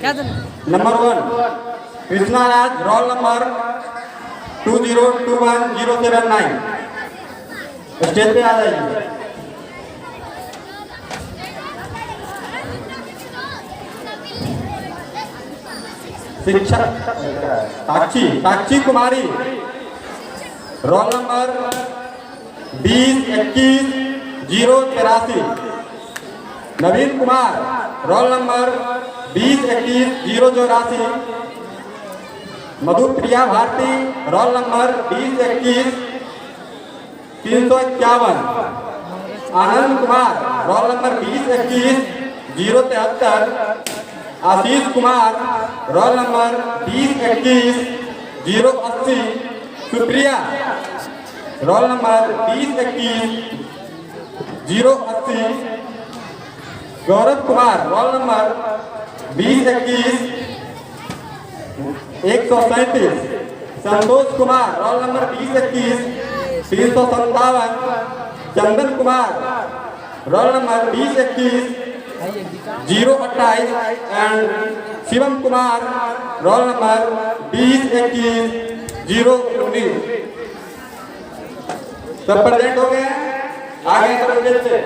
Number 1 Krishna Raj, roll number 2021079। Stage पे आ जाइए। Shiksha Sakshi Kumari, roll number 2021-083। Naveen Kumar, roll number 2021-084। Madhupriya Bharati, roll number 2021-351। Anand Kumar, roll number 2021-073। Ashish Kumar, roll number 2021-080। Supriya, roll number 2021-080। Gaurav Kumar, roll number 2021-137। Santosh Kumar, roll number 2021-357। Chandan Kumar, roll number 2021-028। And Shivam Kumar, roll number 2021-019। सब present हो गए, आगे present से।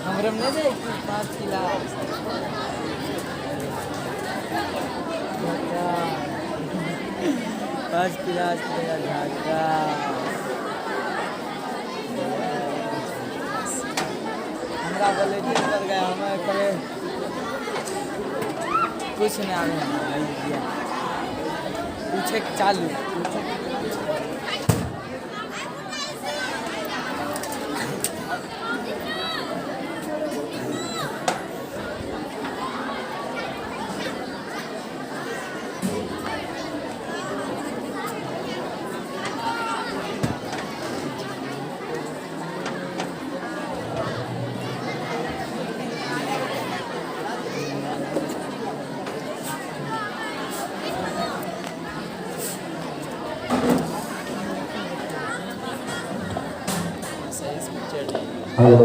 हमरम नहीं दे 5 किला 5 किला झाका हमरा बोले दिन कर गया हमें करे कुछ नहीं आवे पूछे चालू हेलो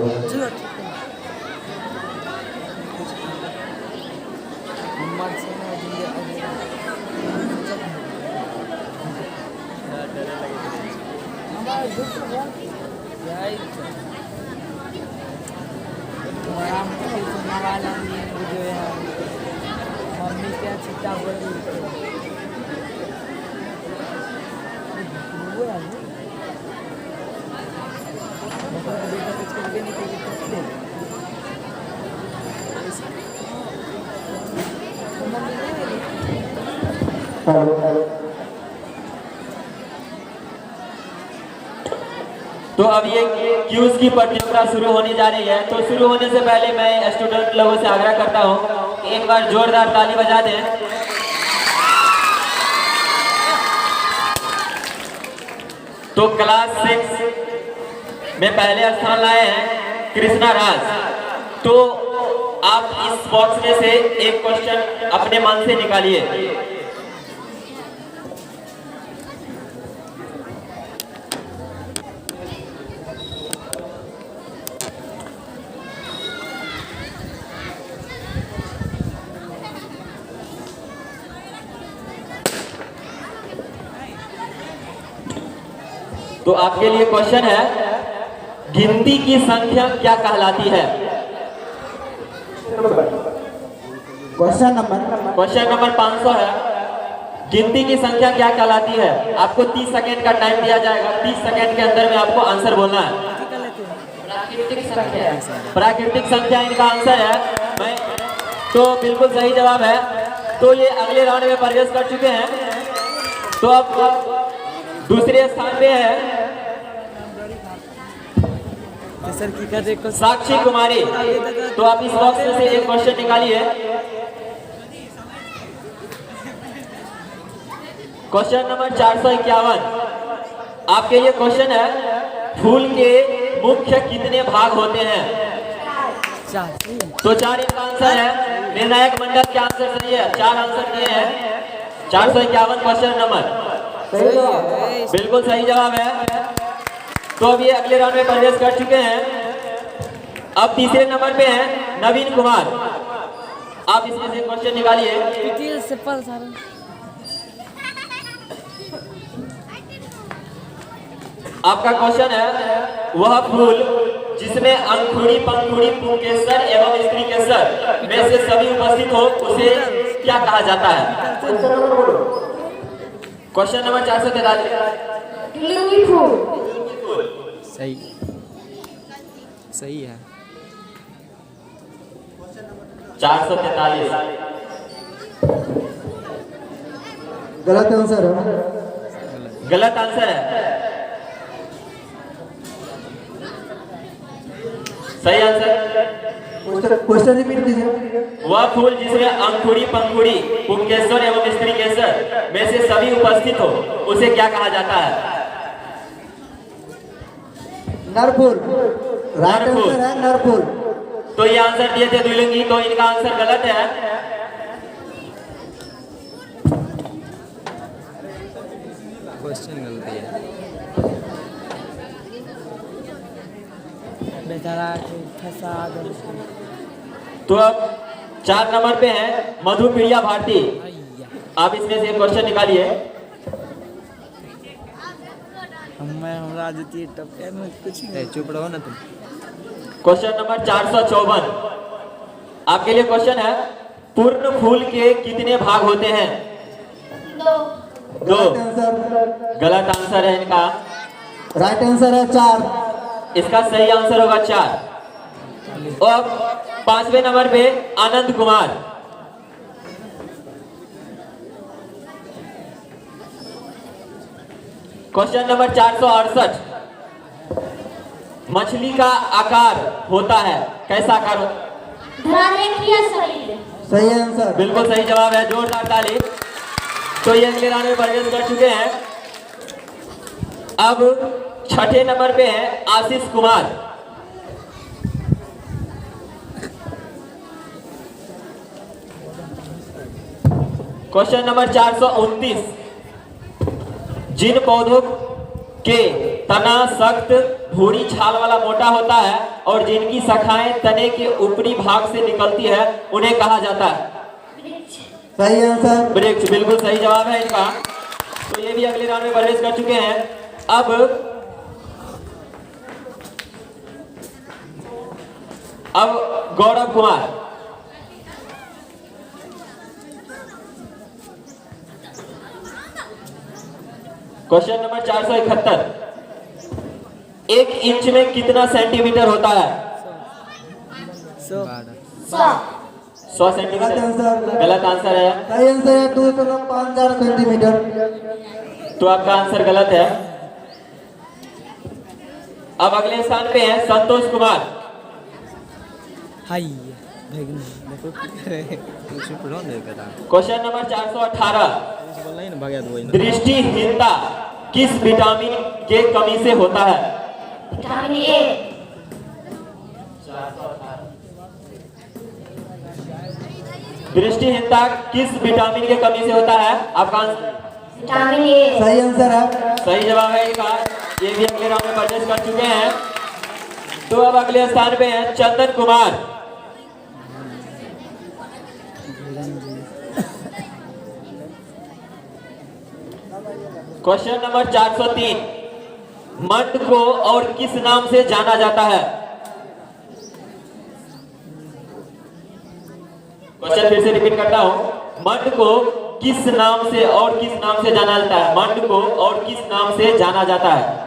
मम्मी क्या चिट्टा तो अब ये क्यूज की प्रतियोगिता शुरू होने जा रही है। तो शुरू होने से पहले मैं स्टूडेंट लोगों से आग्रह करता हूँ कि एक बार जोरदार ताली बजा दें। तो क्लास 6 में पहले स्थान लाए हैं कृष्णा राज। तो आप इस बॉक्स में से एक क्वेश्चन अपने मन से निकालिए। तो आपके लिए क्वेश्चन है, गिनती की संख्या क्या कहलाती है? क्वेश्चन नंबर 500 है। गिनती की संख्या क्या कहलाती है? आपको 30 सेकेंड का टाइम दिया जाएगा। 30 सेकेंड के अंदर में आपको आंसर बोलना है। प्राकृतिक संख्या इनका आंसर है। मैं तो बिल्कुल सही जवाब है। तो ये अगले राउंड में प्रवेश कर चुके हैं। तो अब दूसरे स्थान पे है सर की कर देखो साक्षी कुमारी। तो आप इस बॉक्स में से एक क्वेश्चन निकालिए। क्वेश्चन नंबर 451 आपके लिए क्वेश्चन है, फूल के मुख्य कितने भाग होते हैं? तो 4 इनका आंसर है। निर्णायक मंडल के आंसर सही है, 4 आंसर दिए हैं। 451 क्वेश्चन नंबर बिल्कुल सही जवाब है। तो अभी अगले राउंड में प्रवेश कर चुके हैं। अब तीसरे नंबर पे हैं नवीन कुमार। आप इसमें से क्वेश्चन निकालिए। सिंपल सारा आपका क्वेश्चन है, वह फूल जिसमें अंकुरी पंखुड़ी पुंकेसर एवं स्त्री केसर में से सभी उपस्थित हो उसे क्या कहा जाता है? क्वेश्चन नंबर 443 सही सही है। 443 गलत आंसर है। गलत आंसर है। सही आंसर। क्वेश्चन रिपीट कीजिए। वह फूल जिसमें अंकुरी पंखुड़ी पुंकेसर एवं स्त्री केसर में से सभी उपस्थित हो उसे क्या कहा जाता है? नरफूल। राइट नरफूल। आंसर है नरफूल। तो ये आंसर दिए थे दुलंगी, तो इनका आंसर गलत है। क्वेश्चन गलती है। बेचारा फंसा दो। तो अब 4 नंबर पे है मधुप्रिया भारती। आप इसमें से क्वेश्चन निकालिए। हमरा जती टप में कुछ नहीं। चुप रहो ना तुम। क्वेश्चन नंबर 454 आपके लिए क्वेश्चन है, पूर्ण फूल के कितने भाग होते हैं? 2। गलत आंसर। गलत आंसर है इनका। राइट आंसर है 4। इसका सही आंसर होगा 4। और 5वें नंबर पे आनंद कुमार। क्वेश्चन नंबर 468 मछली का आकार होता है, कैसा आकार होता है? सही आंसर। बिल्कुल सही जवाब है, जोरदार ताली। तो ये अगले राउंड में प्रवेश कर चुके हैं। अब 6ठे नंबर पे है आशीष कुमार। क्वेश्चन नंबर 429 जिन पौधों के तना सख्त भूरी छाल वाला मोटा होता है और जिनकी शाखाएं तने के ऊपरी भाग से निकलती है उन्हें कहा जाता है? सही आंसर। वृक्ष। बिल्कुल सही जवाब है इनका। तो ये भी अगले राउंड में प्रवेश कर चुके हैं। अब Gaurav Kumar. Question number 471 1 inch में कितना सेंटीमीटर होता है? 100 सेंटीमीटर। गलत आंसर। गलत आंसर है। सही आंसर है 2.50 सेंटीमीटर। तो आपका आंसर गलत है। अब अगले स्थान पे है संतोष कुमार। हाय देखो चुप रहो ना कहता। क्वेश्चन नंबर 418 बोलना ही ना भाग दो। दृष्टिहीनता किस विटामिन के कमी से होता है? Vitamin A. दृष्टिहीनता किस विटामिन के कमी से होता है? आपका विटामिन ए। सही आंसर है। सही जवाब है इनका। ये भी अगले राउंड में परचेस कर चुके हैं। तो अब अगले स्थान पे है चंदन कुमार। क्वेश्चन नंबर 403 मंड को और किस नाम से जाना जाता है? क्वेश्चन फिर से रिपीट करता हूं। मंड को किस नाम से और किस नाम से जाना जाता है? मंड को और किस नाम से जाना जाता है?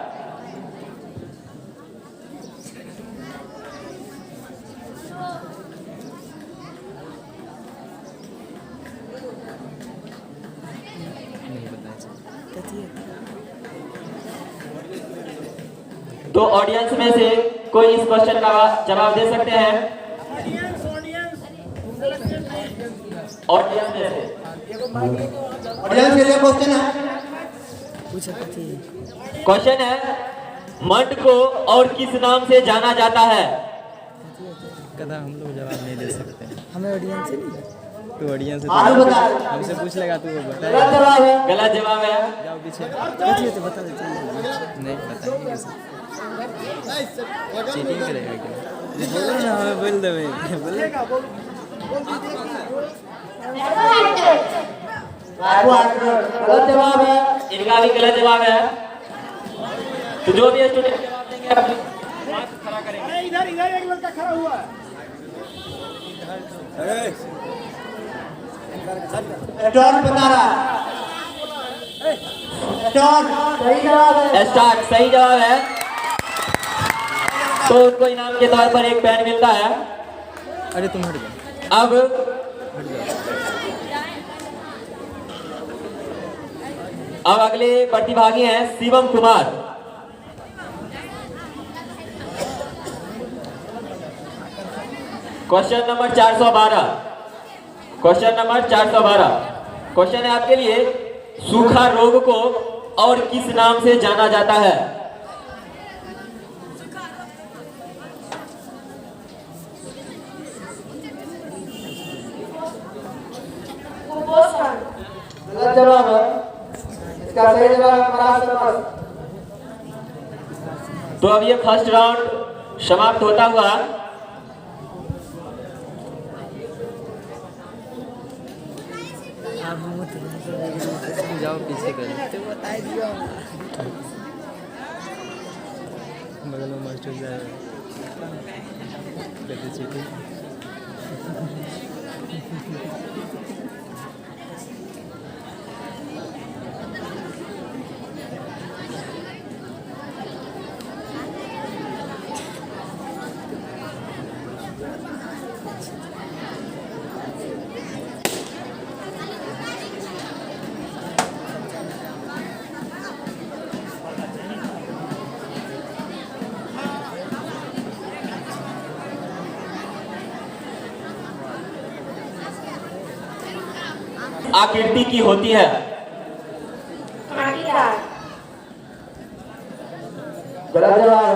तो ऑडियंस में से कोई इस क्वेश्चन का जवाब दे सकते हैं? ऑडियंस में से ऑडियंस के लिए क्वेश्चन है। क्वेश्चन है, मंड को और किस नाम से जाना जाता है? कदा हम लोग जवाब नहीं दे सकते। हमें ऑडियंस से नहीं, तू ऑडियंस आलू बता। हमसे पूछ लेगा तू गलत बता। जवाब है। गलत जवाब है। जाओ पीछे। पूछिए तो बता देते हैं। नहीं बताएंगे कैसे? चीटिंग करेगा क्या? बोलो ना, हमें बोल दे भाई। बोले कार्बोहाइड्रेट गलत जवाब है। इनका भी गलत जवाब है। तो जो भी स्टूडेंट जवाब देंगे अपनी हाथ खड़ा करेंगे। इधर एक लड़का खड़ा हुआ है। स्टार बता रहा है। स्टार सही जवाब है। स्टार्ट सही जवाब है। तो उनको इनाम के तौर पर एक पेन मिलता है। अरे तुम हट जाओ। अब अगले प्रतिभागी हैं Shivam Kumar. Question number 412। Question number 412। Question है आपके लिए, सूखा रोग को और किस नाम से जाना जाता है? कुपोषण। गलत जवाब है। इसका सही जवाब है मरासमस। तो अब ये फर्स्ट राउंड समाप्त होता हुआ आप मत जाओ पीछे कर। तो बता दिया। बगल में मास्टर जाएगा। कहते चीटिंग। आकृति की होती है? कांटेदार। गलत जवाब है।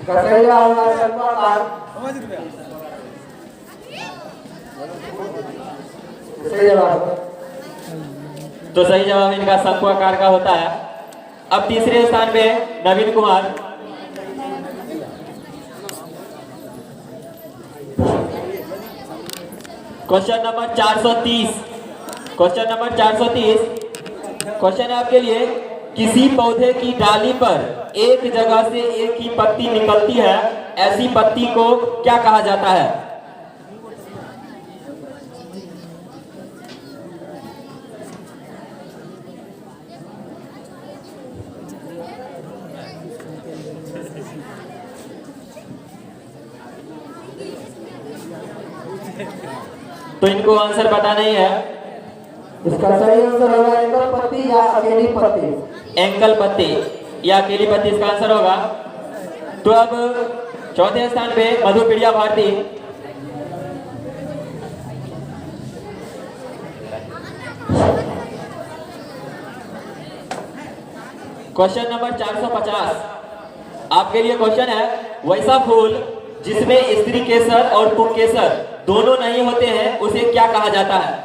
इसका सही जवाब है शंक्वाकार। सही जवाब है। तो सही जवाब इनका शंक्वाकार का होता है। अब तीसरे स्थान पे Naveen Kumar. Question number 430। Question number 430। Question है आपके लिए, किसी पौधे की डाली पर एक जगह से एक ही पत्ती निकलती है, ऐसी पत्ती को क्या कहा जाता है? तो इनको आंसर पता नहीं है। इसका सही आंसर होगा एकल पत्ती या अकेली पत्ती। एंकल पत्ती या अकेली पत्ती इसका आंसर होगा। तो अब चौथे स्थान पे मधुप्रिया भारती। क्वेश्चन नंबर 450 आपके लिए क्वेश्चन है, वैसा फूल जिसमें स्त्री केसर और पुंकेसर दोनों नहीं होते हैं उसे क्या कहा जाता है?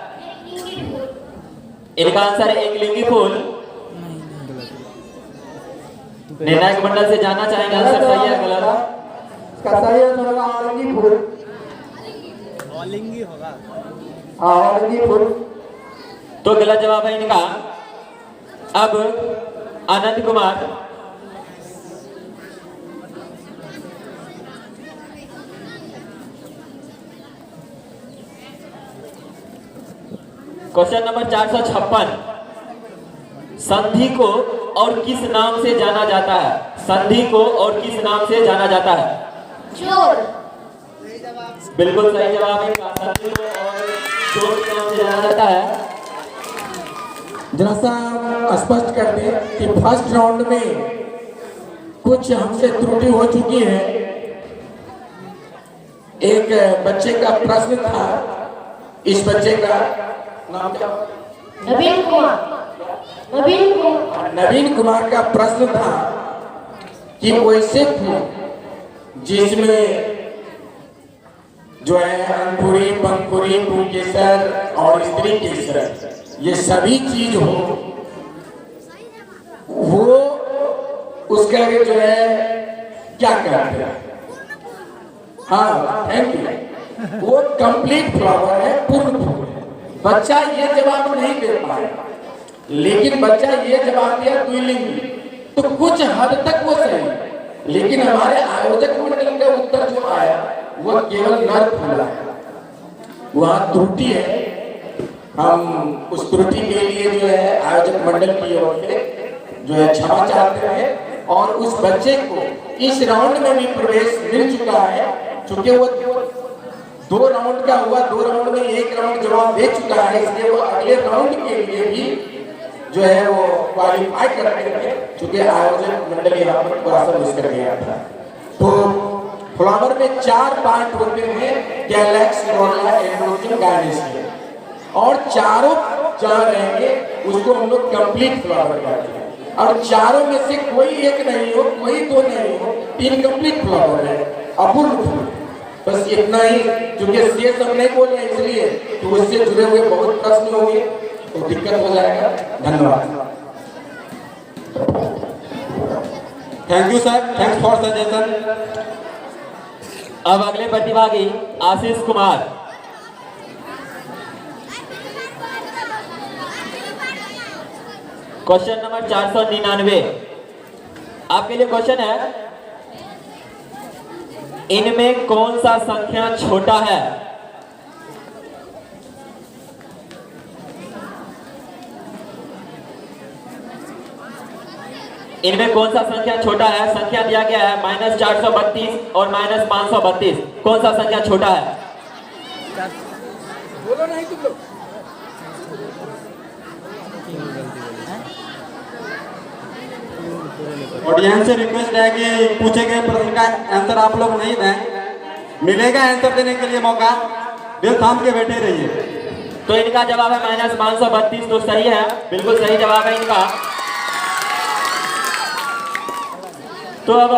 इनका आंसर है एक लिंगी फूल। निर्णायक मंडल से जानना चाहेंगे आंसर सही है गलत? इसका सही आंसर होगा ऑलिंगी फूल। ऑलिंगी होगा। हाँ ऑलिंगी फूल। तो गलत जवाब है इनका। अब आनंद कुमार। क्वेश्चन नंबर 456 संधि को और किस नाम से जाना जाता है? संधि को और किस नाम से जाना जाता है? जोड़। बिल्कुल सही जवाब है। संधि को और जोड़ के नाम से जाना जाता है। जरा सा स्पष्ट कर दें कि फर्स्ट राउंड में कुछ हमसे त्रुटि हो चुकी है। एक बच्चे का प्रश्न था, इस बच्चे का नाम क्या? नवीन कुमार। नवीन कुमार का प्रश्न था कि वैसे फूल जिसमें जो है अंकुरी, पंकुरी, पुंकेसर और स्त्री केसर ये सभी चीज हो, वो उसका जो है क्या कहते हैं? हाँ, थैंक यू। वो कंप्लीट फ्लावर है, पूर्ण फूल है। बच्चा ये जवाब नहीं दे पाया, लेकिन बच्चा ये जवाब दिया द्विलिंगी, तो कुछ हद तक वो सही, लेकिन हमारे आयोजक मंडल का उत्तर जो आया वो केवल नर फूला है। वहाँ त्रुटि है, हम उस त्रुटि के लिए जो है आयोजक मंडल की ओर से जो है क्षमा चाहते हैं, और उस बच्चे को इस राउंड में भी प्रवेश मिल चुका है। चूंकि वो 2 राउंड का हुआ, 2 राउंड में 1 राउंड जवाब दे चुका है, इसलिए वो अगले राउंड के लिए भी जो है वो क्वालिफाई करते हैं, क्योंकि आयोजक मंडल यहाँ पर थोड़ा सा मिस कर गया था। तो फ्लावर में 4 पार्ट होते हैं, कैलेक्स, कोरोला, एंड्रोजन, गायनेसिया, और चारों जहाँ रहेंगे उसको हम लोग कंप्लीट फ्लावर कहते हैं। और चारों में से कोई एक नहीं हो, कोई 2 नहीं हो, इनकम्प्लीट फ्लावर है, अपूर्ण फूल। बस इतना ही, क्योंकि शेष हम नहीं बोल रहे इसलिए, तो उससे जुड़े हुए बहुत प्रश्न होंगे तो दिक्कत हो जाएगा। धन्यवाद। Thank you sir, thanks for suggestion. अब अगले प्रतिभागी आशीष कुमार। क्वेश्चन नंबर 499 आपके लिए क्वेश्चन है, इनमें कौन सा संख्या छोटा है? इनमें कौन सा संख्या छोटा है? संख्या दिया गया है -432 और -532। कौन सा संख्या छोटा है? बोलो नहीं तुम लोग। ऑडियंस से रिक्वेस्ट है कि पूछे गए प्रश्न का आंसर आप लोग नहीं दें, मिलेगा आंसर देने के लिए मौका, दिल थाम के बैठे रहिए। तो इनका जवाब है -532, तो सही है, बिल्कुल सही जवाब है इनका। तो अब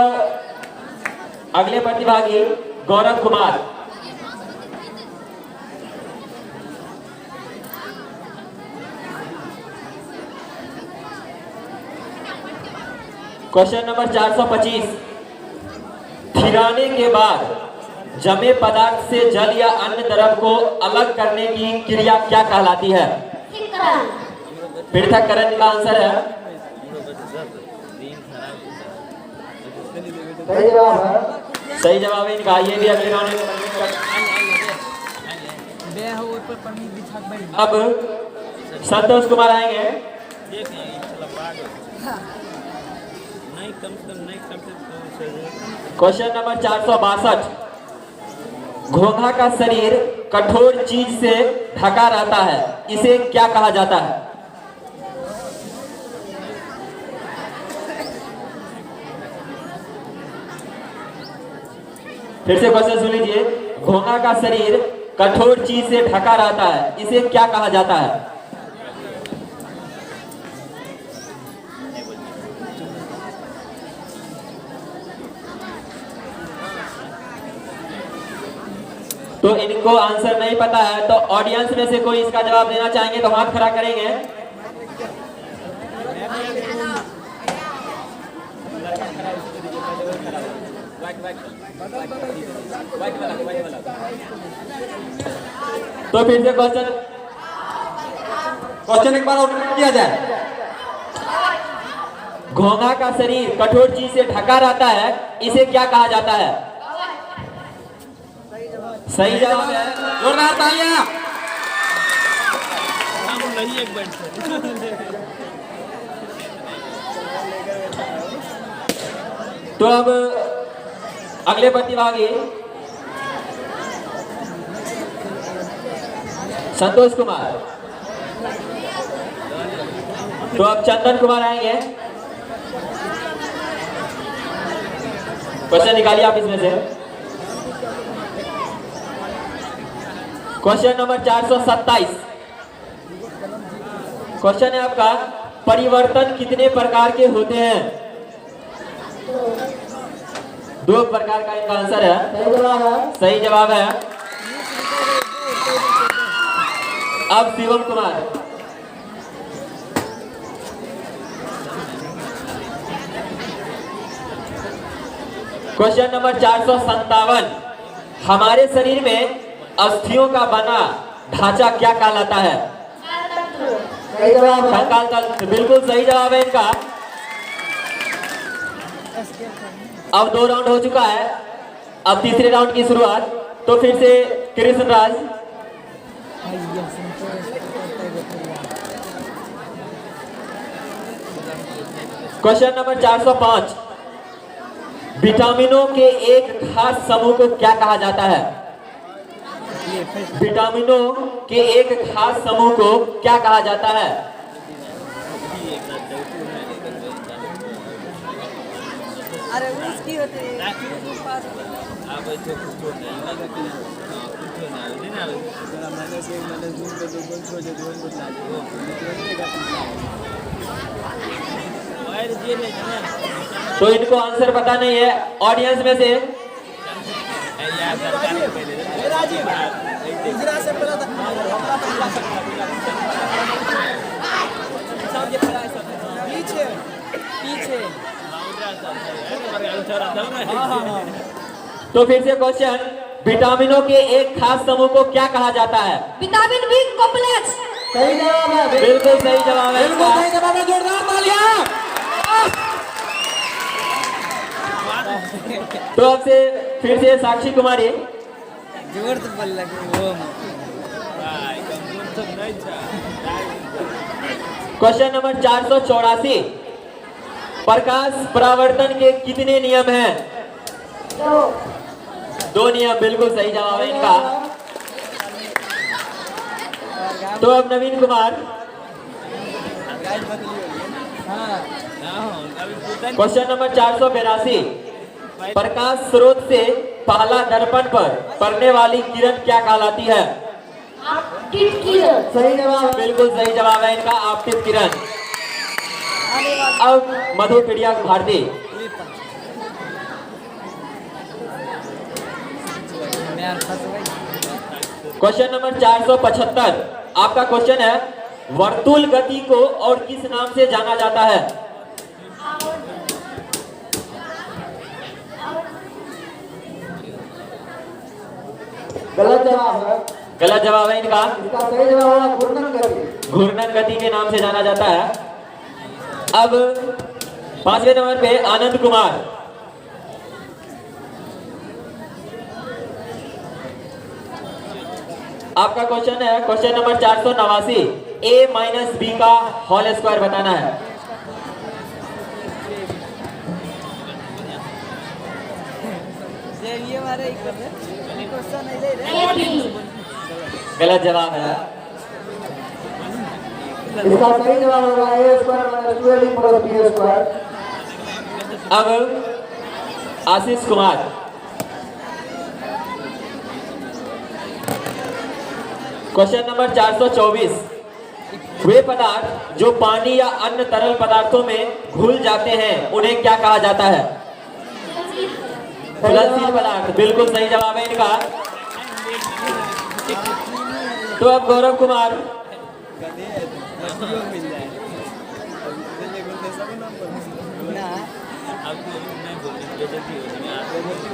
अगले प्रतिभागी गौरव कुमार। क्वेश्चन नंबर 425, थिराने के बाद जमे पदार्थ से जल या अन्य द्रव को अलग करने की क्रिया क्या कहलाती है? पृथक्करण का आंसर है। सही जवाब है। सही जवाब है इनका। ये भी अगले राउंड में। अब संतोष कुमार आएंगे। क्वेश्चन नंबर 462, घोंघा का शरीर कठोर चीज से ढका रहता है, इसे क्या कहा जाता है? फिर से क्वेश्चन सुन लीजिए। घोंघा का शरीर कठोर चीज से ढका रहता है, इसे क्या कहा जाता है? तो इनको आंसर नहीं पता है, तो ऑडियंस में से कोई इसका जवाब देना चाहेंगे तो हाथ खड़ा करेंगे। तो फिर से क्वेश्चन एक बार और रिपीट किया जाए। घोंघा का शरीर कठोर चीज से ढका रहता है, इसे क्या कहा जाता है? सही जवाब है। जोरदार तालियां। तो अब अगले प्रतिभागी संतोष कुमार। तो अब चंदन कुमार आएंगे। क्वेश्चन निकालिए आप इसमें से। Question number 427। क्वेश्चन है आपका, परिवर्तन कितने प्रकार के होते हैं? 2 प्रकार का इनका आंसर है। सही जवाब है। सही जवाब है। अब शिवम कुमार। Question number 457। हमारे शरीर में अस्थियों का बना ढांचा क्या कहलाता है? सही जवाब है। कंकाल तंत्र, बिल्कुल सही जवाब है इनका। अब 2 राउंड हो चुका है, अब तीसरे राउंड की शुरुआत। तो फिर से कृष्ण राज। Question number 405। विटामिनों के एक खास समूह को क्या कहा जाता है? विटामिनों के एक खास समूह को क्या कहा जाता है? अरे उसकी होती है। तो इनको आंसर पता नहीं है ऑडियंस में से। पीछे पीछे। तो फिर से क्वेश्चन, विटामिनों के एक खास समूह को क्या कहा जाता है? Vitamin B complex. सही जवाब है। बिल्कुल सही जवाब है बिल्कुल इनका। सही जवाब है, जोरदार तालियां। तो अब से फिर से साक्षी कुमारी। जोर तो बोल लगे वो। Question number 484। प्रकाश परावर्तन के कितने नियम हैं? 2 नियम, बिल्कुल सही जवाब है इनका। तो अब नवीन कुमार। Question number 482। प्रकाश स्रोत से पहला दर्पण पर पड़ने वाली किरण क्या कहलाती है? आपतित किरण। सही जवाब है। बिल्कुल सही जवाब है इनका, आपतित किरण। अब मधु प्रिया भारती। Question number 475। आपका क्वेश्चन है, वर्तुल गति को और किस नाम से जाना जाता है? गलत जवाब है। गलत जवाब है इनका। इसका सही जवाब है घूर्णन गति। घूर्णन गति के नाम से जाना जाता है। अब 5वें नंबर पे आनंद कुमार। आपका क्वेश्चन है, question number 489। a minus b का होल स्क्वायर बताना है। ये हमारे क्वेश्चन नहीं ले रहे। गलत जवाब है। इसका सही जवाब होगा a square minus 2ab plus b square. अब आशीष कुमार। Question number 424। वे पदार्थ जो पानी या अन्य तरल पदार्थों में घुल जाते हैं उन्हें क्या कहा जाता है? घुलनशील पदार्थ, बिल्कुल सही जवाब है इनका। तो अब गौरव कुमार।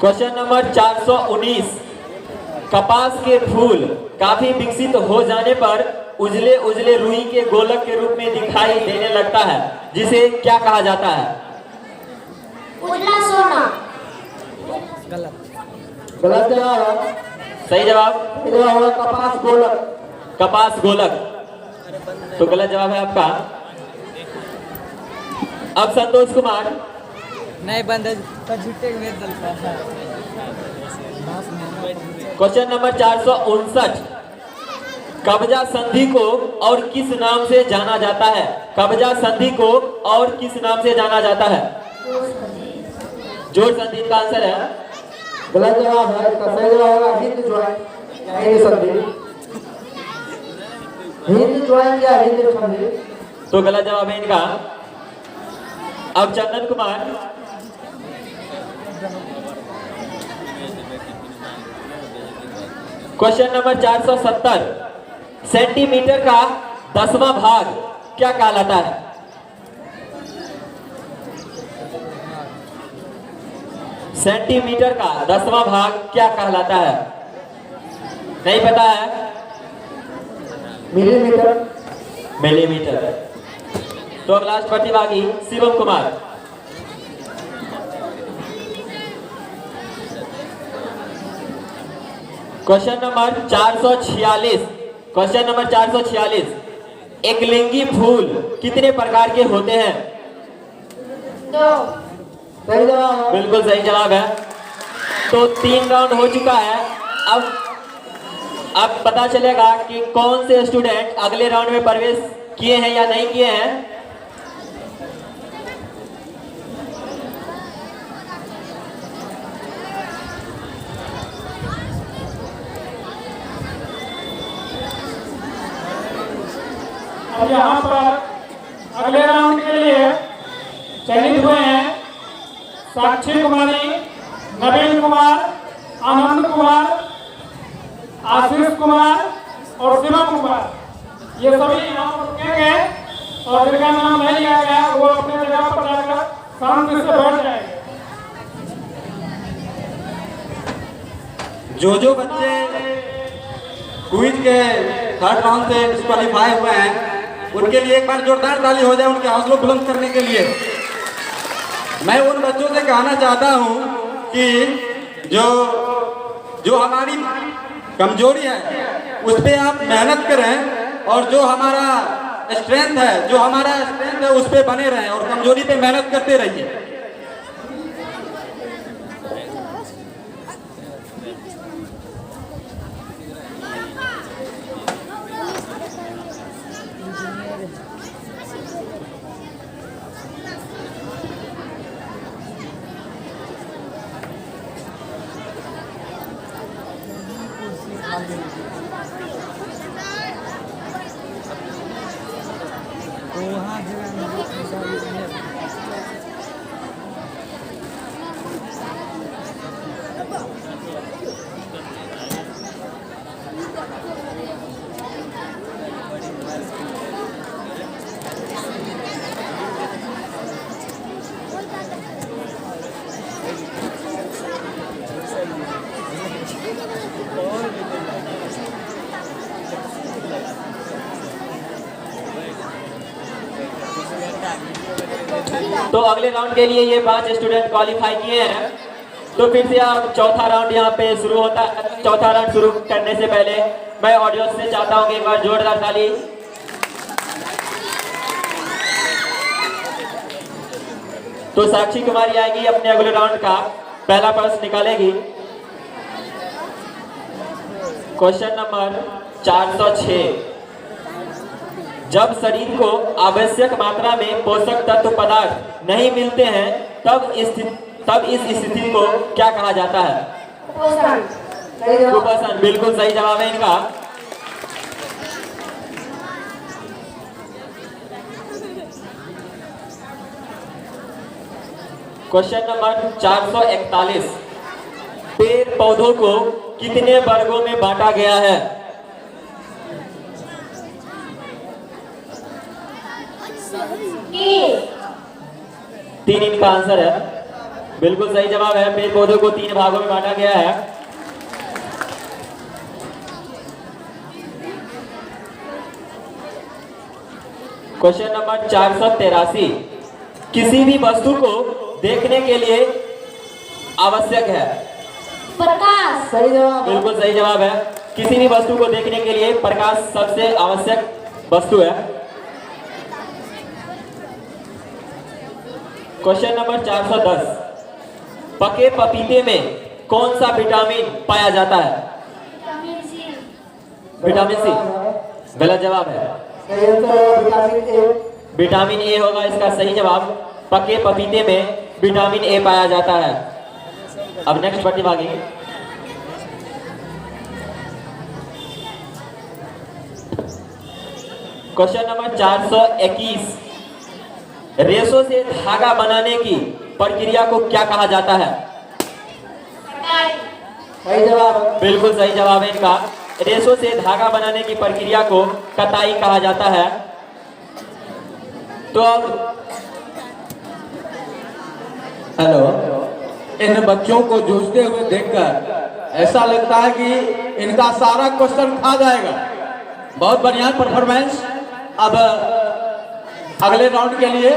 Question number 419। कपास के फूल काफी विकसित हो जाने पर उजले उजले रुई के गोलक के रूप में दिखाई देने लगता है, जिसे क्या कहा जाता है? उजला सोना। गलत जवाब है। सही जवाब? सही जवाब होगा कपास गोलक। कपास गोलक, तो गलत जवाब है आपका। अब संतोष कुमार। नहीं बंद तो झूठे में दलता। Question number 459। कब्जा संधि को और किस नाम से जाना जाता है? कब्जा संधि को और किस नाम से जाना जाता है? जोड़ संधि का आंसर है। गलत जवाब है। इसका सही जवाब होगा हिंद ज्वाइन या हिंद संधि। हिंद ज्वाइन या हिंद संधि। तो गलत जवाब है इनका। अब Chandan Kumar, question number 470, centimetre का 10वां भाग क्या कहलाता है? सेंटीमीटर का 10वां भाग क्या कहलाता है? नहीं पता है? मिलीमीटर। मिलीमीटर। तो अब लास्ट प्रतिभागी Shivam Kumar, question number 446, question number 446, एकलिंगी फूल कितने प्रकार के होते हैं? 2 सही जवाब है। बिल्कुल सही जवाब है। तो 3 राउंड हो चुका है। अब पता चलेगा कि कौन से स्टूडेंट अगले राउंड में प्रवेश किए हैं या नहीं किए हैं। अब यहाँ पर अगले राउंड के लिए चयनित हुए हैं साक्षी कुमारी, नवीन कुमार, आनंद कुमार, आशीष कुमार और शिवम कुमार। ये सभी यहाँ पर रुकेंगे और जिनका नाम नहीं लिया गया वो अपने जगह पर जाकर शांति से बैठ जाएंगे। जो बच्चे क्विज के 3rd राउंड से डिस्क्वालीफाई हुए हैं उनके लिए एक बार जोरदार ताली हो जाए उनके हौसलों बुलंद करने के लिए। मैं उन बच्चों से कहना चाहता हूं कि जो हमारी कमजोरी है उस पर आप मेहनत करें और जो हमारा स्ट्रेंथ है उस पर बने रहें और कमजोरी पे मेहनत करते रहिए। तो वहाँ तो अगले राउंड के लिए ये 5 स्टूडेंट क्वालिफाई किए हैं। तो फिर से अब चौथा राउंड यहाँ पे शुरू होता है। चौथा राउंड शुरू करने से पहले मैं ऑडियंस से चाहता हूँ कि एक बार जोरदार ताली। तो साक्षी कुमारी आएगी, अपने अगले राउंड का पहला प्रश्न निकालेगी। क्वेश्चन नंबर 406, जब शरीर को आवश्यक मात्रा में पोषक तत्व पदार्थ नहीं मिलते हैं तब इस स्थिति को क्या कहा जाता है? कुपोषण। बिल्कुल सही जवाब है इनका। क्वेश्चन नंबर 441, पेड़ पौधों को कितने वर्गों में बांटा गया है? तीन इनका आंसर है। बिल्कुल सही जवाब है। पेड़ पौधों को 3 भागों में बांटा गया है। क्वेश्चन नंबर 483, किसी भी वस्तु को देखने के लिए आवश्यक है? प्रकाश। सही जवाब। बिल्कुल सही जवाब है। किसी भी वस्तु को देखने के लिए प्रकाश सबसे आवश्यक वस्तु है। क्वेश्चन नंबर 410, पके पपीते में कौन सा विटामिन पाया जाता है? Vitamin C. गलत जवाब है। सही आंसर है विटामिन ए। विटामिन ए होगा इसका सही जवाब। पके पपीते में विटामिन ए पाया जाता है। अब नेक्स्ट प्रतिभागी क्वेश्चन नंबर 421, रेशों से धागा बनाने की प्रक्रिया को क्या कहा जाता है? सही जवाब। बिल्कुल सही जवाब है इनका। रेशों से धागा बनाने की प्रक्रिया को कताई कहा जाता है। तो अब हेलो, इन बच्चों को जूझते हुए देखकर ऐसा लगता है कि इनका सारा क्वेश्चन खा जाएगा। बहुत बढ़िया परफॉर्मेंस। अब अगले राउंड के लिए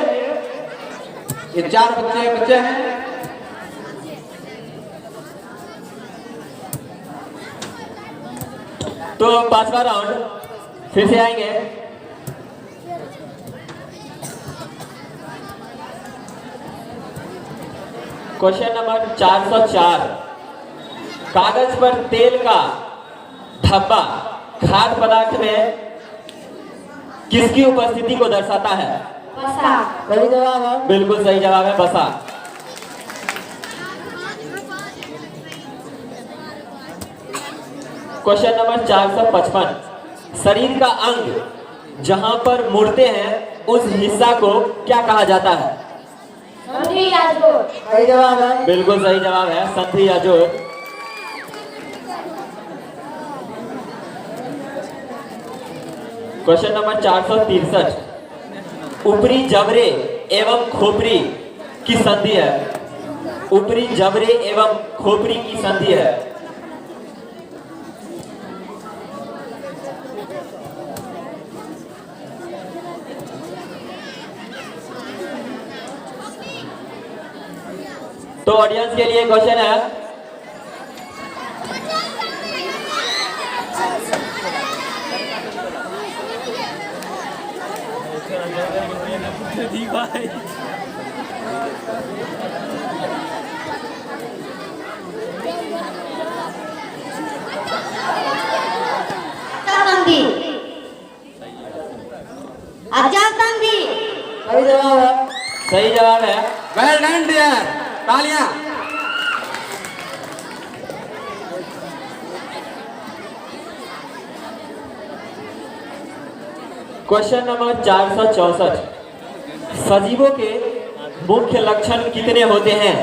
ये 4 बच्चे हैं। तो 5वां राउंड फिर से आएंगे। क्वेश्चन नंबर 404, कागज पर तेल का धब्बा खाद्य पदार्थ में किसकी उपस्थिति को दर्शाता है? वसा। सही जवाब है। बिल्कुल सही जवाब है, वसा। क्वेश्चन नंबर 455, शरीर का अंग जहां पर मुड़ते हैं उस हिस्सा को क्या कहा जाता है? संधि या जोड़। सही जवाब है। बिल्कुल सही जवाब है, संधि या जोड़। क्वेश्चन नंबर 463, ऊपरी जबड़े एवं खोपड़ी की संधि है। ऊपरी जबड़े एवं खोपड़ी की संधि है। तो ऑडियंस के लिए क्वेश्चन है, संधि। अच्छा संधि। सही जवाब है। सही जवाब है। वेल डन डियर, तालियां। क्वेश्चन नंबर 464, सजीवों के मुख्य लक्षण कितने होते हैं?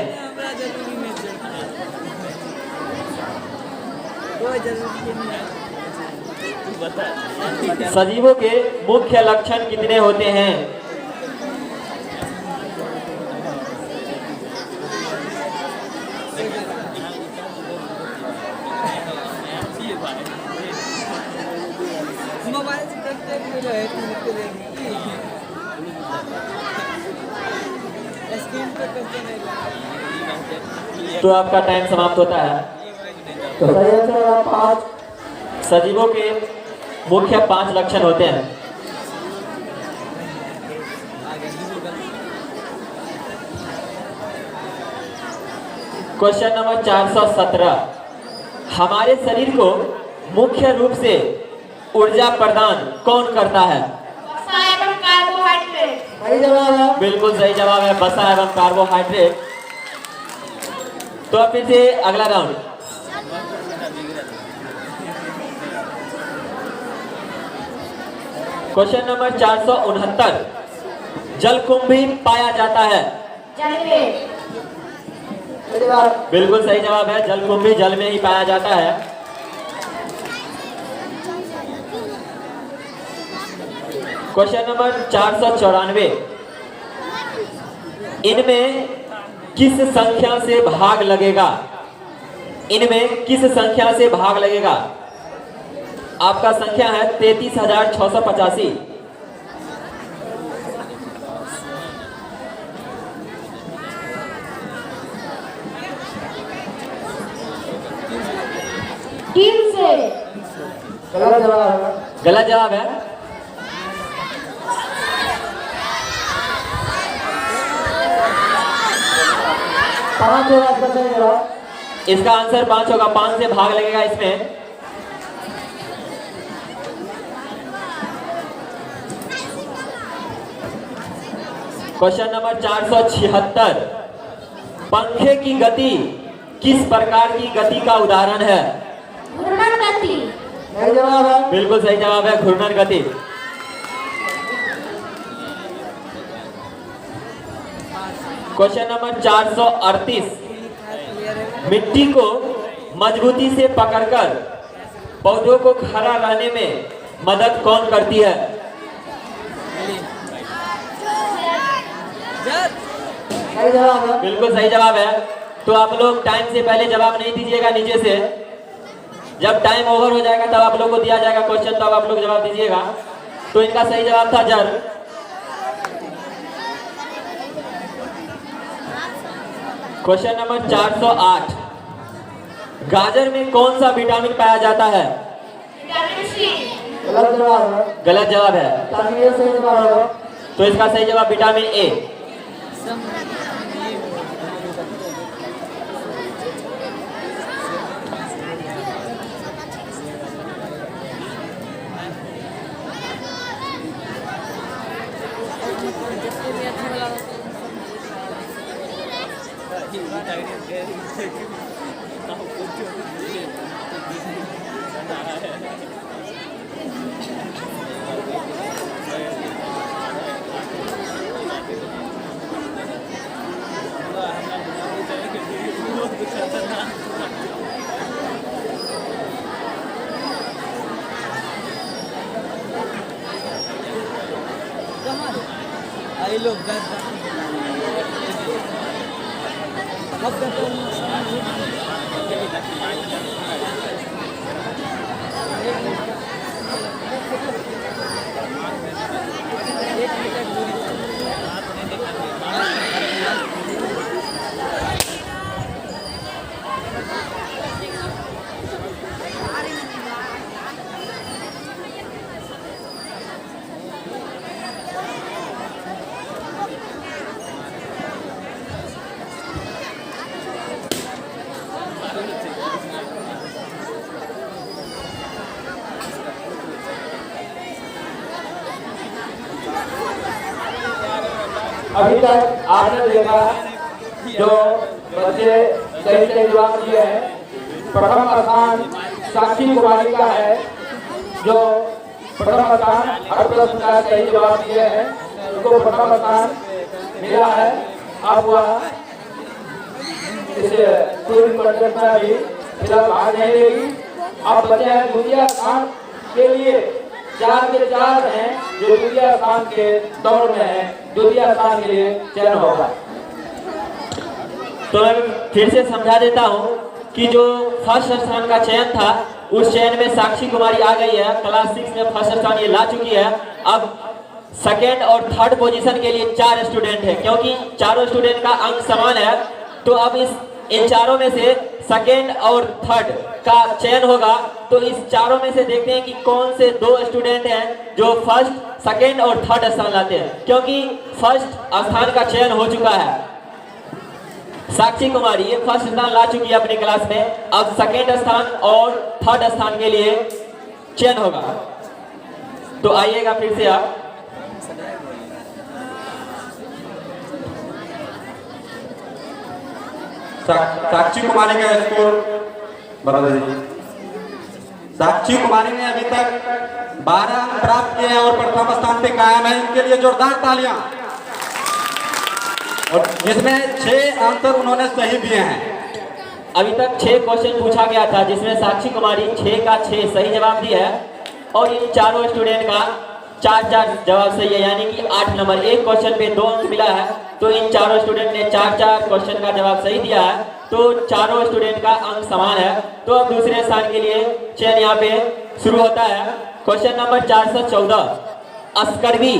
सजीवों के मुख्य लक्षण कितने होते हैं? मोबाइल से देखते हैं स्क्रीन पर करते नहीं। तो आपका टाइम समाप्त होता है। तो सही आंसर है 5। सजीवों के मुख्य 5 लक्षण होते हैं। क्वेश्चन नंबर 417, हमारे शरीर को मुख्य रूप से ऊर्जा प्रदान कौन करता है? वसा एवं कार्बोहाइड्रेट। सही जवाब है। बिल्कुल सही जवाब है, वसा एवं कार्बोहाइड्रेट। तो अब फिर से अगला राउंड। क्वेश्चन नंबर 469, जलकुंभी पाया जाता है? जल में। सही जवाब। बिल्कुल सही जवाब है, जलकुंभी जल में ही पाया जाता है। क्वेश्चन नंबर 494, इनमें किस संख्या से भाग लगेगा? इनमें किस संख्या से भाग लगेगा? आपका संख्या है 33,685। तीन से। गलत जवाब है। गलत जवाब है। पाँच होगा इसका सही जवाब। इसका आंसर 5 होगा, 5 से भाग लगेगा इसमें। क्वेश्चन नंबर 476, पंखे की गति किस प्रकार की गति का उदाहरण है? घूर्णन गति। सही जवाब है। बिल्कुल सही जवाब है, घूर्णन गति। क्वेश्चन नंबर 438, मिट्टी को मजबूती से पकड़कर पौधों को खड़ा रहने में मदद कौन करती है? सही जवाब है। बिल्कुल सही जवाब है। तो आप लोग टाइम से पहले जवाब नहीं दीजिएगा नीचे से। जब टाइम ओवर हो जाएगा तब आप लोग को दिया जाएगा क्वेश्चन, तब आप लोग जवाब दीजिएगा। तो इनका सही जवाब था जर। क्वेश्चन नंबर 408, गाजर में कौन सा विटामिन पाया जाता है? Vitamin C. गलत जवाब है। गलत जवाब है। ताकि ये सही जवाब होगा। तो इसका सही जवाब विटामिन ए। आई लोग अभी तक आपने देखा जो बच्चे सही सही जवाब दिए हैं। प्रथम स्थान साक्षी कुमारी का है, जो प्रथम स्थान हर प्रश्न का सही जवाब दिए हैं, उनको प्रथम स्थान मिला है। अब वह इस पूरी प्रतियोगिता भी फिलहाल भाग नहीं लेगी। अब बचे हैं द्वितीय स्थान के लिए 4 के 4 हैं जो द्वितीय स्थान के दौड़ में है। द्वितीय स्थान के लिए चयन होगा। तो मैं फिर से समझा देता हूँ कि जो फर्स्ट स्थान का चयन था उस चयन में साक्षी कुमारी आ गई है। क्लास 6 में फर्स्ट स्थान ये ला चुकी है। अब सेकेंड और थर्ड पोजीशन के लिए 4 स्टूडेंट है, क्योंकि चारों स्टूडेंट का अंक समान है। तो अब इन चारों में से सेकेंड और थर्ड का चयन होगा। तो इस चारों में से देखते हैं कि कौन से 2 स्टूडेंट हैं जो फर्स्ट, सेकेंड और थर्ड स्थान लाते हैं, क्योंकि फर्स्ट स्थान का चयन हो चुका है। साक्षी कुमारी ये फर्स्ट स्थान ला चुकी है अपनी क्लास में। अब सेकेंड स्थान और थर्ड स्थान के लिए चयन होगा। तो आइएगा फिर से आप। साक्षी कुमारी का स्कोर बता दीजिए। साक्षी कुमारी ने अभी तक 12 अंक प्राप्त किए हैं और प्रथम स्थान पे कायम है। इनके लिए जोरदार तालियां। और जिसमें 6 आंसर उन्होंने सही दिए हैं। अभी तक 6 क्वेश्चन पूछा गया था, जिसमें साक्षी कुमारी 6 का 6 सही जवाब दिया है और इन चारों स्टूडेंट का 4-4 जवाब सही है, यानी कि 8 नंबर। एक क्वेश्चन पे 2 अंक मिला है। तो इन चारों स्टूडेंट ने 4-4 क्वेश्चन का जवाब सही दिया है। तो चारों स्टूडेंट का अंक समान है। तो अब दूसरे स्थान के लिए चयन यहाँ पे शुरू होता है। क्वेश्चन नंबर 414, अस्कर्वी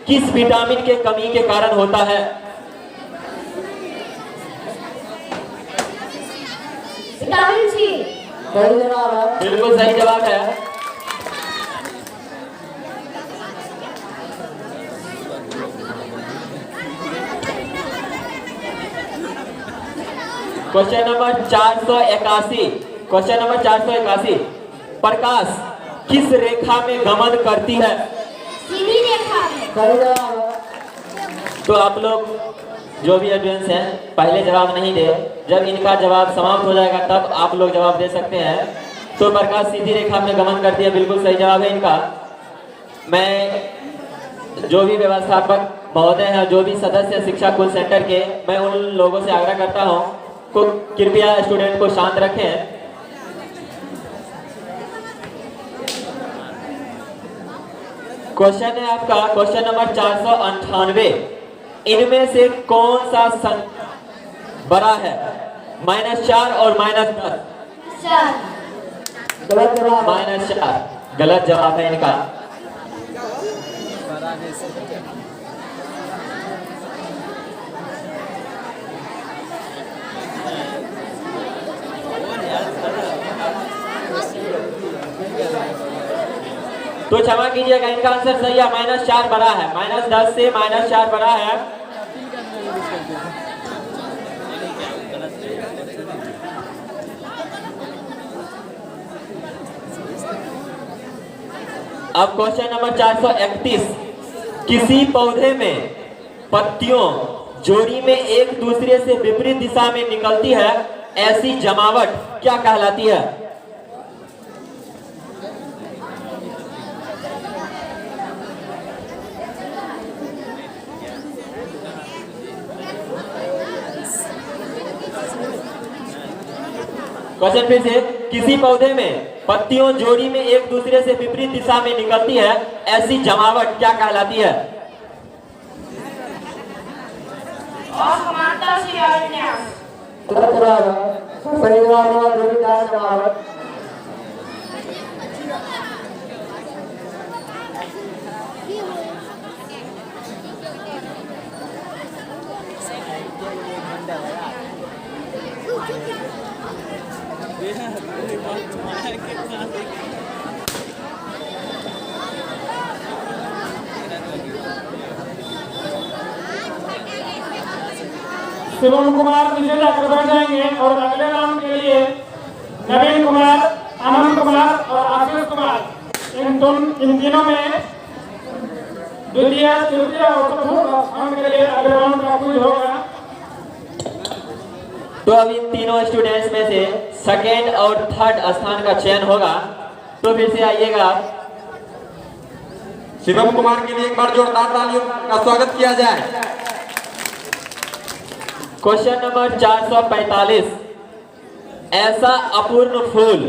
किस विटामिन के कमी के कारण होता है? Vitamin C. सही जवाब है। बिल्कुल सही जवाब है। क्वेश्चन नंबर 481, क्वेश्चन नंबर 481, प्रकाश किस रेखा में गमन करती है? सीधी रेखा में। सही जवाब है। तो आप लोग जो भी ऑडियंस हैं पहले जवाब नहीं दे, जब इनका जवाब समाप्त हो जाएगा तब आप लोग जवाब दे सकते हैं। तो प्रकाश सीधी रेखा में गमन करती है, बिल्कुल सही जवाब है इनका। मैं जो भी व्यवस्थापक महोदय हैं, जो भी सदस्य शिक्षा कुल सेंटर के, मैं उन लोगों से आग्रह करता हूं को कृपया स्टूडेंट को शांत रखें। क्वेश्चन है आपका क्वेश्चन नंबर 498। इनमें से कौन सा बड़ा है? -4 और -10। 4 गलत जवाब। -4 गलत जवाब है इनका। तो क्षमा कीजिएगा, इनका आंसर सही है, -4 बड़ा है। -10 से -4 बड़ा है। अब क्वेश्चन नंबर 431। किसी पौधे में पत्तियों जोड़ी में एक दूसरे से विपरीत दिशा में निकलती है, ऐसी जमावट क्या कहलाती है? क्वेश्चन फिर से, किसी पौधे में पत्तियों जोड़ी में एक दूसरे से विपरीत दिशा में निकलती है, ऐसी जमावट क्या कहलाती है? असमानता शिलान्यास। गलत जवाब है। सही जवाब है जोड़ीदार जमावट। शिवम कुमार नीचे जाकर बैठ जाएंगे और अगले राउंड के लिए नवीन कुमार, आनंद कुमार और आशीष कुमार, इन तीनों में द्वितीय, तृतीय और चतुर्थ स्थान के लिए अगले राउंड का क्विज होगा। तो अब इन तीनों स्टूडेंट्स में से सेकेंड और थर्ड स्थान का चयन होगा। तो फिर से आइएगा, शिवम कुमार के लिए एक बार जोरदार तालियों का स्वागत किया जाए। Question number 445। ऐसा अपूर्ण फूल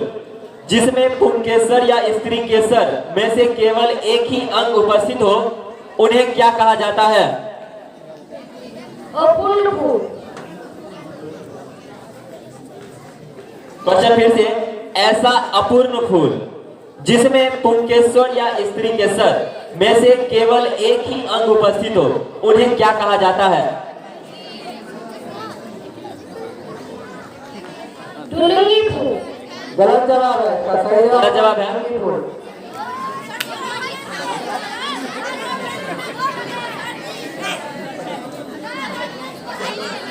जिसमें पुंकेसर या स्त्री केसर में से केवल एक ही अंग उपस्थित हो, उन्हें क्या कहा जाता है? अपूर्ण फूल। क्वेश्चन फिर से, ऐसा अपूर्ण फूल जिसमें पुंकेसर या स्त्री केसर में से केवल एक ही अंग उपस्थित हो, उन्हें क्या कहा जाता है? दुलुंगी फूल। गलत जवाब है। सही गलत जवाब है।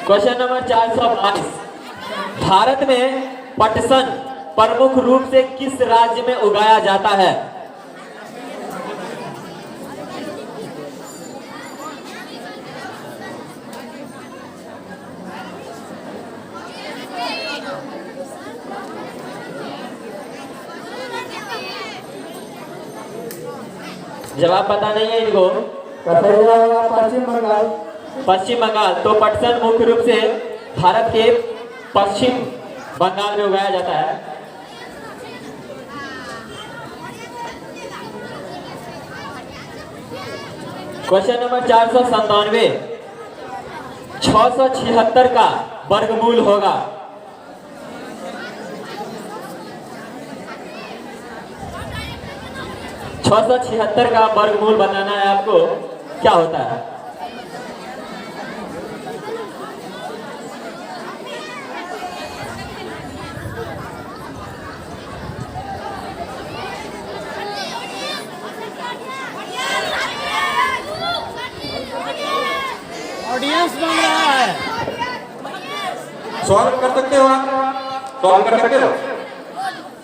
Question number 422। भारत में पटसन प्रमुख रूप से किस राज्य में उगाया जाता है? जवाब पता नहीं है इनको। सही जवाब है पश्चिम बंगाल। पश्चिम बंगाल। तो पटसन मुख्य रूप से भारत के पश्चिम बंगाल में उगाया जाता है। Question number 497। 676 का वर्गमूल होगा। छह सौ 76 का वर्गमूल बताना है आपको, क्या होता है? ऑडियंस बन रहा है। सॉल्व कर सकते हो आप? सॉल्व कर सकते हो?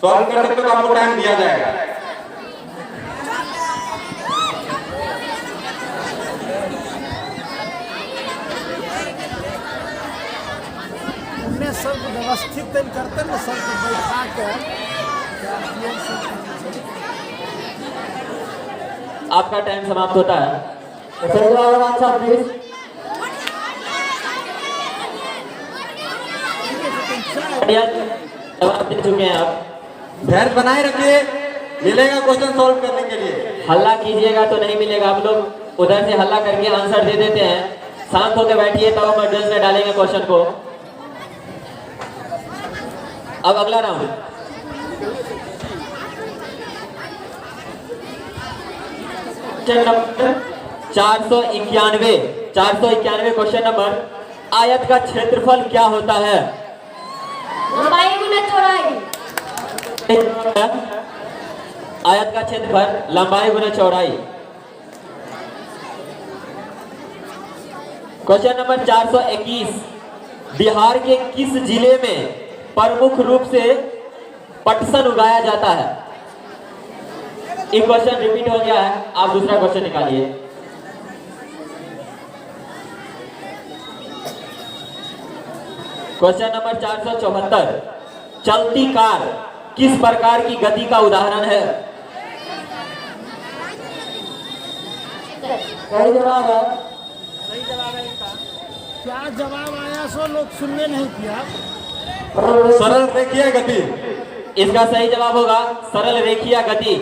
सॉल्व कर सकते हो तो आपको टाइम दिया जाएगा। तन करते ना सर को बैठा के आपका टाइम समाप्त होता है। सही जवाब आंसर प्लीज। जवाब दे चुके हैं आप। धैर्य बनाए रखिए, मिलेगा क्वेश्चन सॉल्व करने के लिए। हल्ला कीजिएगा तो नहीं मिलेगा। आप लोग उधर से हल्ला करके आंसर दे देते हैं। शांत होकर बैठिए, तब हम एड्रेस में डालेंगे क्वेश्चन को। अब अगला राउंड। नंबर 491 क्वेश्चन नंबर, आयत का क्षेत्रफल क्या होता है? लंबाई गुना चौड़ाई। आयत का क्षेत्रफल लंबाई गुना चौड़ाई। क्वेश्चन नंबर 421, बिहार के किस जिले में प्रमुख रूप से पटसन उगाया जाता है? एक क्वेश्चन रिपीट हो गया है, आप दूसरा क्वेश्चन निकालिए। क्वेश्चन नंबर 474, चलती कार किस प्रकार की गति का उदाहरण है? सही जवाब है। क्या जवाब आया सो लोग सुनने नहीं किया। सरल रेखीय गति। इसका सही जवाब होगा सरल रेखीय गति।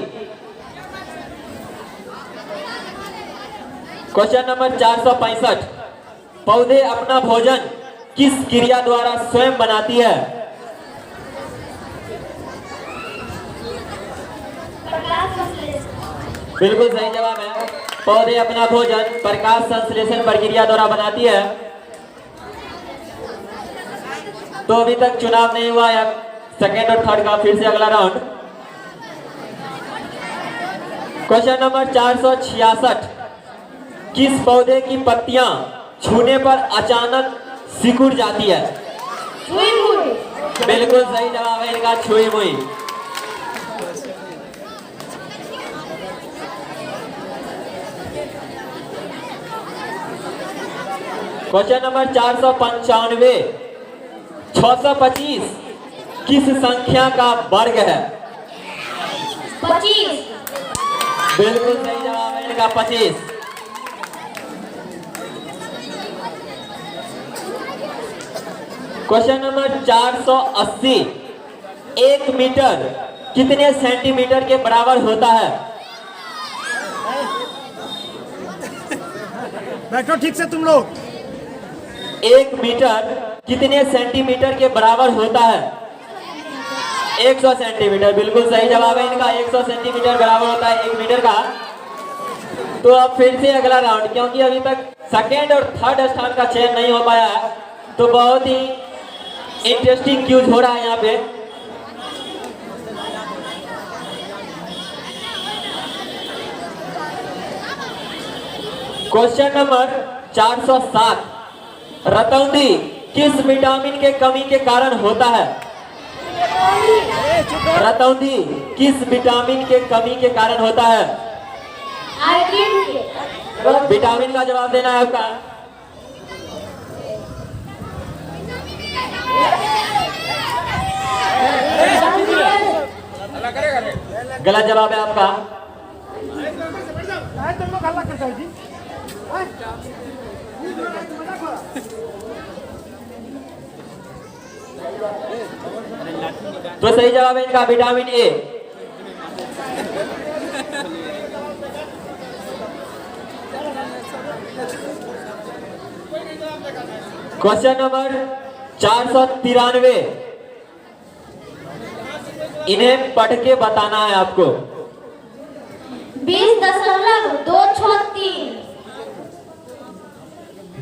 क्वेश्चन नंबर 465, पौधे अपना भोजन किस क्रिया द्वारा स्वयं बनाती है? बिल्कुल सही जवाब है। पौधे अपना भोजन प्रकाश संश्लेषण प्रक्रिया द्वारा बनाती है। तो अभी तक चुनाव नहीं हुआ है, सेकेंड और थर्ड का फिर से अगला राउंड। क्वेश्चन नंबर 466, किस पौधे की पत्तियां छूने पर अचानक सिकुड़ जाती है? छुई मुई। बिल्कुल सही जवाब है इनका, छुई मुई। क्वेश्चन नंबर 495, 625 किस संख्या का वर्ग है? 25। बिल्कुल सही जवाब है इनका, 25। क्वेश्चन नंबर 480, 1 मीटर कितने सेंटीमीटर के बराबर होता है? बैठो ठीक से तुम लोग। 1 मीटर कितने सेंटीमीटर के बराबर होता है? 100 सेंटीमीटर। बिल्कुल सही जवाब है इनका, 100 सेंटीमीटर बराबर होता है 1 मीटर का। तो अब फिर से अगला राउंड, क्योंकि अभी तक सेकेंड और थर्ड स्थान का चयन नहीं हो पाया है, तो बहुत ही इंटरेस्टिंग क्यूज हो रहा है यहाँ पे। क्वेश्चन नंबर 407, रतौंधी किस विटामिन के कमी के कारण होता है? रतौंधी किस विटामिन के कमी के कारण होता है? आयोडीन। विटामिन का जवाब देना है आपका। गलत जवाब है आपका। तुम लोग हल्ला करते हो जी। तो सही जवाब है इनका विटामिन ए। क्वेश्चन नंबर 493, इन्हें पढ़ के बताना है आपको। 20.263।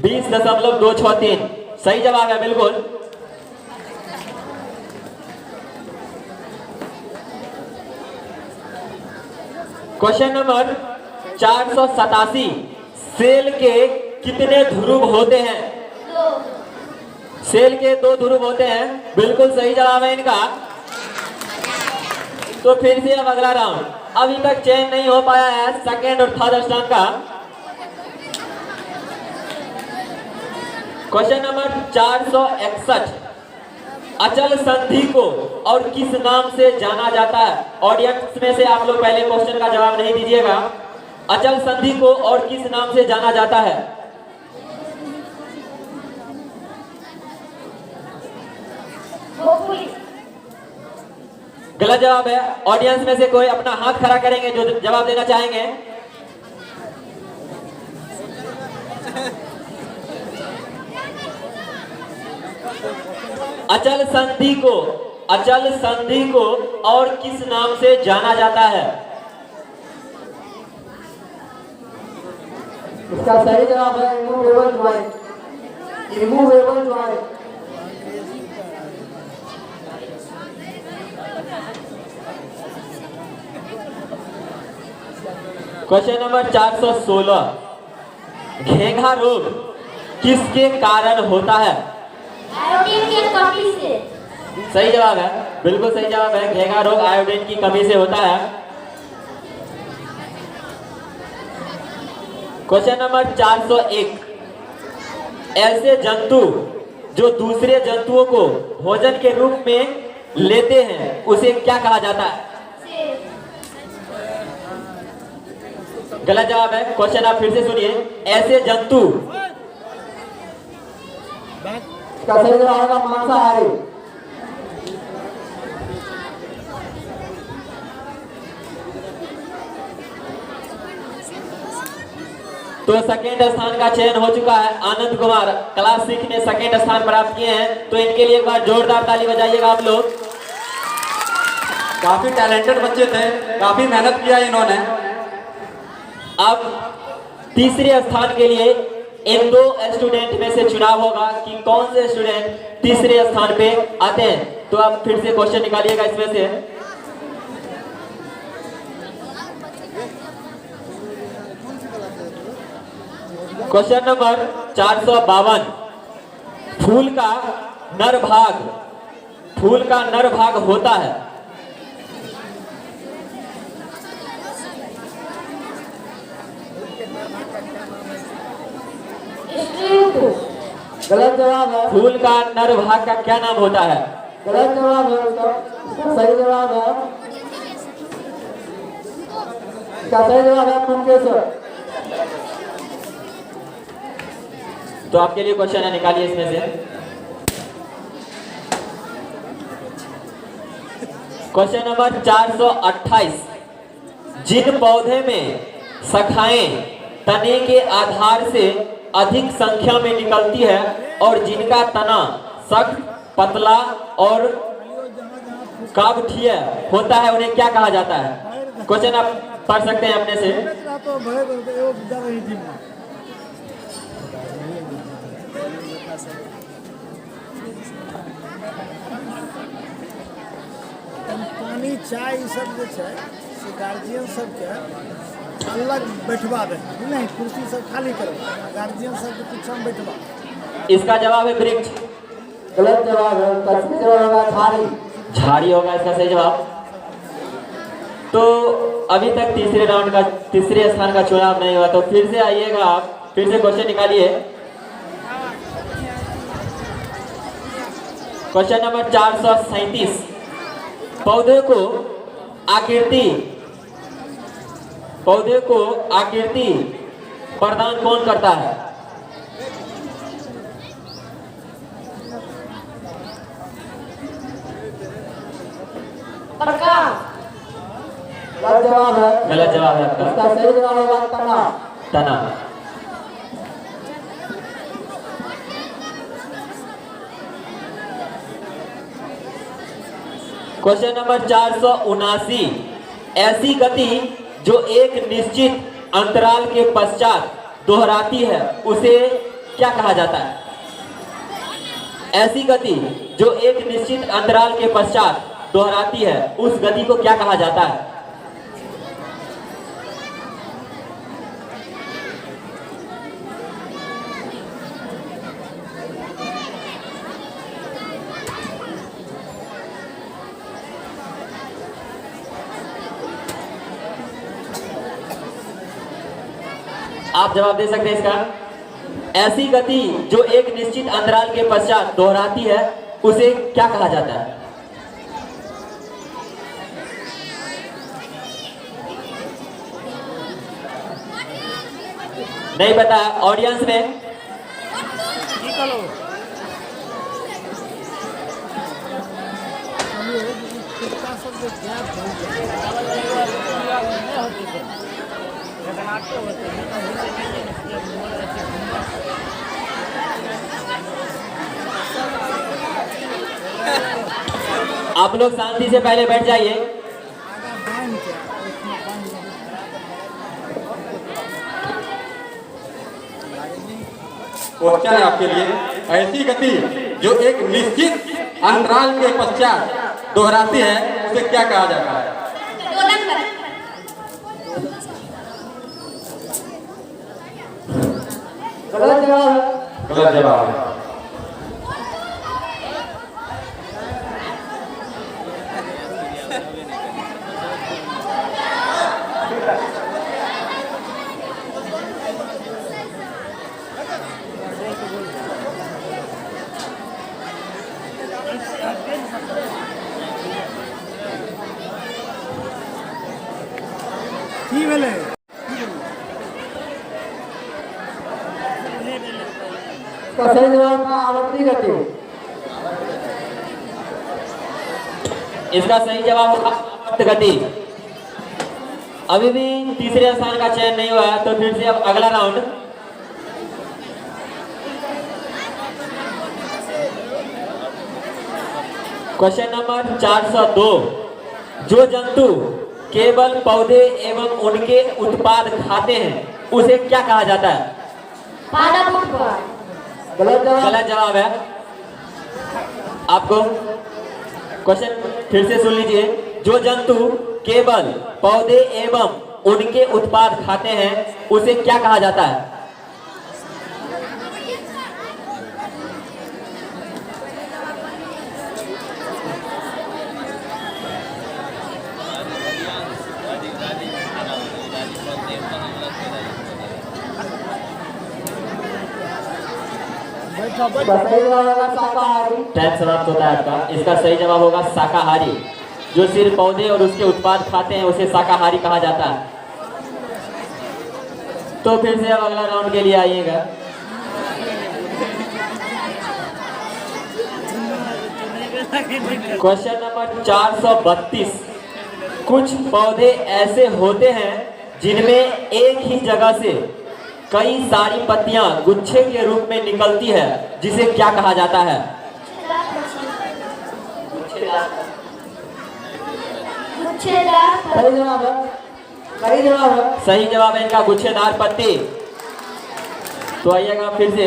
20.263 सही जवाब है, बिल्कुल। क्वेश्चन नंबर 487, सेल के कितने ध्रुव होते हैं? सेल के 2 ध्रुव होते हैं। बिल्कुल सही जवाब है इनका। तो फिर से अब अगला राउंड, अभी तक चयन नहीं हो पाया है सेकेंड और थर्ड स्थान का। क्वेश्चन नंबर 461, अचल संधि को और किस नाम से जाना जाता है? ऑडियंस में से आप लोग पहले क्वेश्चन का जवाब नहीं दीजिएगा। अचल संधि को और किस नाम से जाना जाता है? गलत जवाब है। ऑडियंस में से कोई अपना हाथ खड़ा करेंगे जो जवाब देना चाहेंगे? अचल संधि को और किस नाम से जाना जाता है? इसका सही जवाब है immovable joint. Immovable joint. Question number 416, घेंघा रोग किसके कारण होता है? आयोडीन की कमी से। सही जवाब है, बिल्कुल सही जवाब है। घेंघा रोग आयोडीन की कमी से होता है। क्वेश्चन नंबर 401, ऐसे जंतु जो दूसरे जंतुओं को भोजन के रूप में लेते हैं उसे क्या कहा जाता है? गलत जवाब है। क्वेश्चन आप फिर से सुनिए। ऐसे जंतु, इसका सही जवाब होगा मांसाहारी। तो सेकेंड स्थान का चयन हो चुका है। आनंद कुमार क्लास 6 में सेकेंड स्थान प्राप्त किए हैं, तो इनके लिए एक बार जोरदार ताली बजाइएगा आप लोग। काफी टैलेंटेड बच्चे थे, काफी मेहनत किया इन्होंने। अब तीसरे स्थान के लिए इन दो स्टूडेंट में से चुनाव होगा कि कौन से स्टूडेंट तीसरे स्थान पे आते हैं। तो आप फिर से क्वेश्चन निकालिएगा इसमें से। क्वेश्चन नंबर 452, फूल का नर भाग होता है। गलत जवाब है। फूल का नर भाग का क्या नाम होता है? गलत जवाब है उसका। सही जवाब है, इसका सही जवाब है पुंकेसर। तो आपके लिए क्वेश्चन है, निकालिए इसमें से। क्वेश्चन नंबर 428, जिन पौधे में शाखाएं तने के आधार से अधिक संख्या में निकलती है और जिनका तना सख्त, पतला और काबठिया होता है उन्हें क्या कहा जाता है? क्वेश्चन आप पढ़ सकते हैं अपने से। पानी चाय ई सब जे छै से गार्जियन सबके अलग बैठवा दे, नहीं कुर्सी सब खाली करो, गार्जियन सबके पीछे में बैठवा। इसका जवाब है वृक्ष। गलत जवाब है, इसका सही जवाब होगा झाड़ी। झाड़ी होगा इसका सही जवाब। तो अभी तक तीसरे स्थान का चुनाव नहीं हुआ, तो फिर से आइएगा आप, फिर से क्वेश्चन निकालिए। क्वेश्चन नंबर 437, पौधे को आकृति प्रदान कौन करता है? गलत जवाब है। गलत जवाब है आपका। इसका सही जवाब होगा तना। क्वेश्चन नंबर 479, ऐसी गति जो एक निश्चित अंतराल के पश्चात दोहराती है उसे क्या कहा जाता है? ऐसी गति जो एक निश्चित अंतराल के पश्चात दोहराती है उस गति को क्या कहा जाता है? आप जवाब दे सकते हैं इसका। ऐसी गति जो एक निश्चित अंतराल के पश्चात दोहराती है उसे क्या कहा जाता है? नहीं पता ऑडियंस में? आप लोग शांति से पहले बैठ जाइए। क्वेश्चन है आपके लिए, ऐसी गति जो एक निश्चित अंतराल के पश्चात दोहराती है उसे क्या कहा जाता है? गलत जवाब है। गलत जवाब है। की भेलै? इसका सही जवाब है आवर्ती गति। इसका सही जवाब होगा आवर्त गति। अभी भी तीसरे स्थान का चयन नहीं हुआ है, तो फिर से अब अगला राउंड। Question number 402। जो जंतु केवल पौधे एवं उनके उत्पाद खाते हैं उसे क्या कहा जाता है? पादप उत्पाद। गलत जवाब। गलत जवाब है। आपको क्वेश्चन फिर से सुन लीजिए। जो जंतु केवल पौधे एवं उनके उत्पाद खाते हैं उसे क्या कहा जाता है? इसका सही जवाब होगा शाकाहारी। टाइम समाप्त होता है आपका। इसका सही जवाब होगा शाकाहारी। जो सिर्फ पौधे और उसके उत्पाद खाते हैं उसे शाकाहारी कहा जाता है। तो फिर से अब अगला राउंड के लिए आइएगा। Question number 432। कुछ पौधे ऐसे होते हैं जिनमें एक ही जगह से कई सारी पत्तियां गुच्छे के रूप में निकलती है, जिसे क्या कहा जाता है? सही जवाब है। सही जवाब है। सही जवाब है इनका गुच्छेदार पत्ती। तो आइएगा फिर से।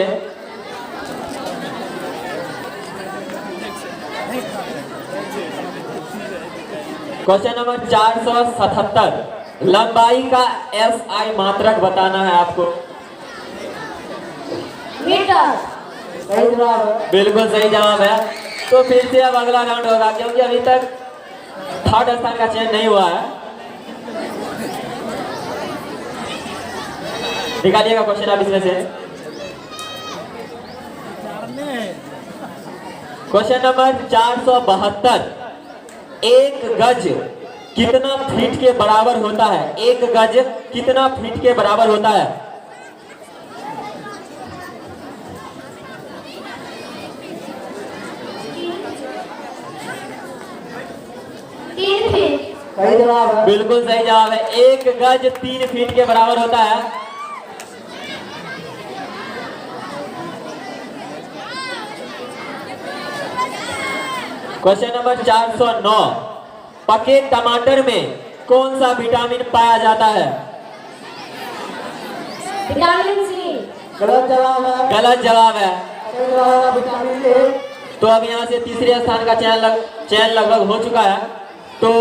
Question number 477। लंबाई का SI मात्रक बताना है आपको। मीटर। सही जवाब है। बिल्कुल सही जवाब है। तो फिर से अब अगला राउंड होगा, क्योंकि अभी तक थर्ड स्थान का चयन नहीं हुआ है। निकालिएगा क्वेश्चन आप इसमें से। Question number 472। एक गज कितना फीट के बराबर होता है? एक गज कितना फीट के बराबर होता है? 3 फीट। सही जवाब है। बिल्कुल सही जवाब है। एक गज 3 फीट के बराबर होता है। Question number 409। पके टमाटर में कौन सा विटामिन पाया जाता है? Vitamin C. गलत जवाब है। गलत जवाब है। सही जवाब है विटामिन ए। तो अब यहाँ से तीसरे स्थान का चयन लगभग हो चुका है। तो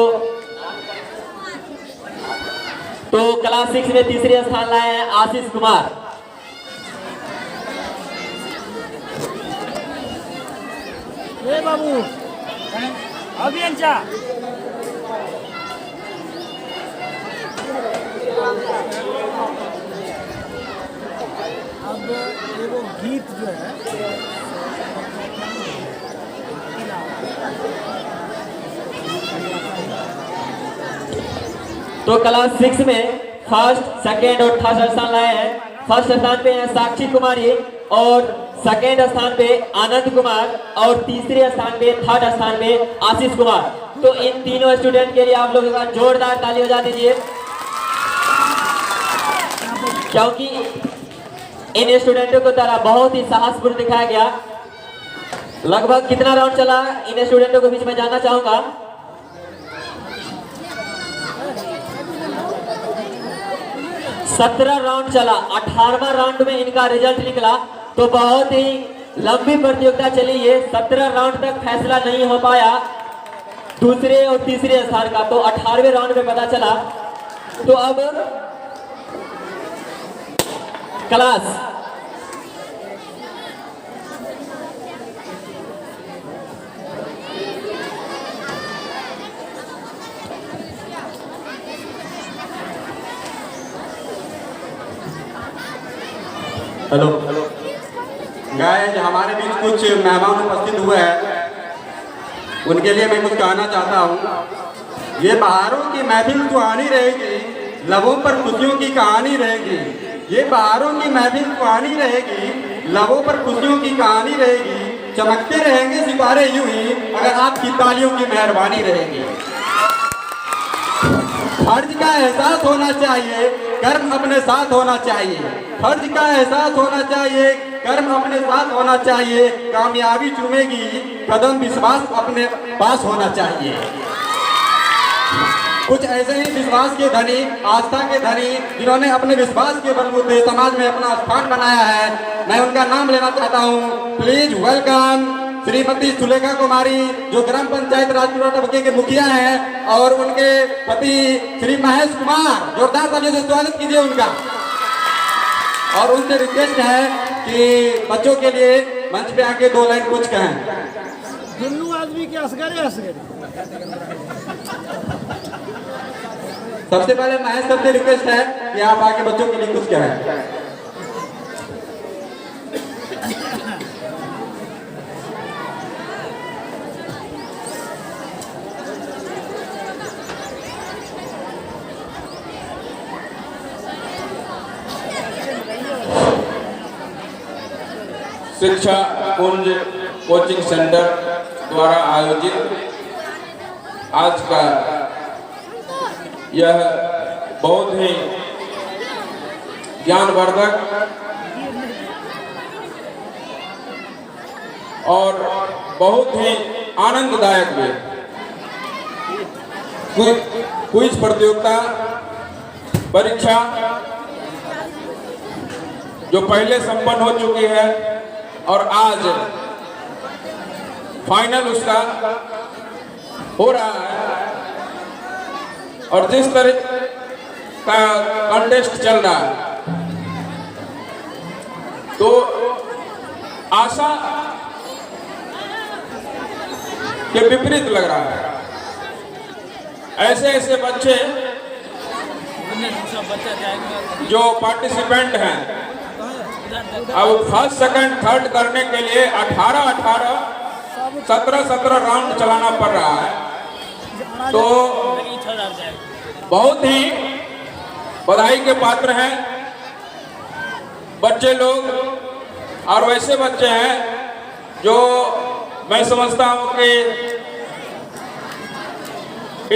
क्लास 6 में तीसरे स्थान लाए हैं आशीष कुमार। ए बाबू अभियंता अब एगो गीत जो है तो क्लास 6 में फर्स्ट, सेकेंड और थर्ड स्थान लाए हैं। फर्स्ट स्थान पे है साक्षी कुमारी और सेकेंड स्थान पे आनंद कुमार और तीसरे स्थान पे, थर्ड स्थान पे आशीष कुमार। तो इन तीनों स्टूडेंट के लिए आप लोगों का जोरदार ताली बजा दीजिए, क्योंकि इन स्टूडेंटों को द्वारा बहुत ही साहसपूर्ण दिखाया गया। लगभग कितना राउंड चला इन स्टूडेंटों के बीच में जानना चाहूंगा। 17 राउंड चला। 18वां राउंड में इनका रिजल्ट निकला। तो बहुत ही लंबी प्रतियोगिता चली है। 17 राउंड तक फैसला नहीं हो पाया दूसरे और तीसरे स्थान का, तो 18वें राउंड में पता चला। तो अब क्लास हेलो गाइस, हमारे बीच कुछ मेहमान उपस्थित हुए हैं, उनके लिए मैं कुछ कहना चाहता हूँ। ये बहारों की महफिल कहानी रहेगी, लबों पर खुशियों की कहानी रहेगी। ये बहारों की महफिल कहानी रहेगी, लबों पर खुशियों की कहानी रहेगी। चमकते रहेंगे सितारे यूं ही अगर आपकी तालियों की मेहरबानी रहेगी। फर्ज का एहसास होना चाहिए, कर्म अपने साथ होना चाहिए। फर्ज का एहसास होना चाहिए, कर्म अपने साथ होना चाहिए। कामयाबी चूमेगी कदम, विश्वास अपने पास होना चाहिए। कुछ ऐसे ही विश्वास के धनी, आस्था के धनी, जिन्होंने अपने विश्वास के बलबूते समाज में अपना स्थान बनाया है, मैं उनका नाम लेना चाहता हूँ। प्लीज वेलकम श्रीमती सुलेखा कुमारी, जो ग्राम पंचायत राजपुरा टबके के मुखिया हैं, और उनके पति श्री महेश कुमार। जोरदार तालियों से स्वागत कीजिए उनका। और उनसे रिक्वेस्ट है कि बच्चों के लिए मंच पे आके 2 लाइन कुछ कहें। दुनू आदमी के असगरे सबसे पहले महेश सर से रिक्वेस्ट है कि आप आके बच्चों के लिए कुछ कहें। शिक्षा कुंज कोचिंग सेंटर द्वारा आयोजित आज का यह बहुत ही ज्ञानवर्धक और बहुत ही आनंददायक भी क्विज प्रतियोगिता परीक्षा जो पहले संपन्न हो चुकी है और आज फाइनल उसका हो रहा है। और जिस तरह का कॉन्टेस्ट चल रहा है, तो आशा के विपरीत लग रहा है। ऐसे ऐसे बच्चे जो पार्टिसिपेंट हैं, अब फर्स्ट सेकंड थर्ड करने के लिए 18 17 राउंड चलाना पड़ रहा है। तो बहुत ही बधाई के पात्र हैं बच्चे लोग। और वैसे बच्चे हैं जो मैं समझता हूं कि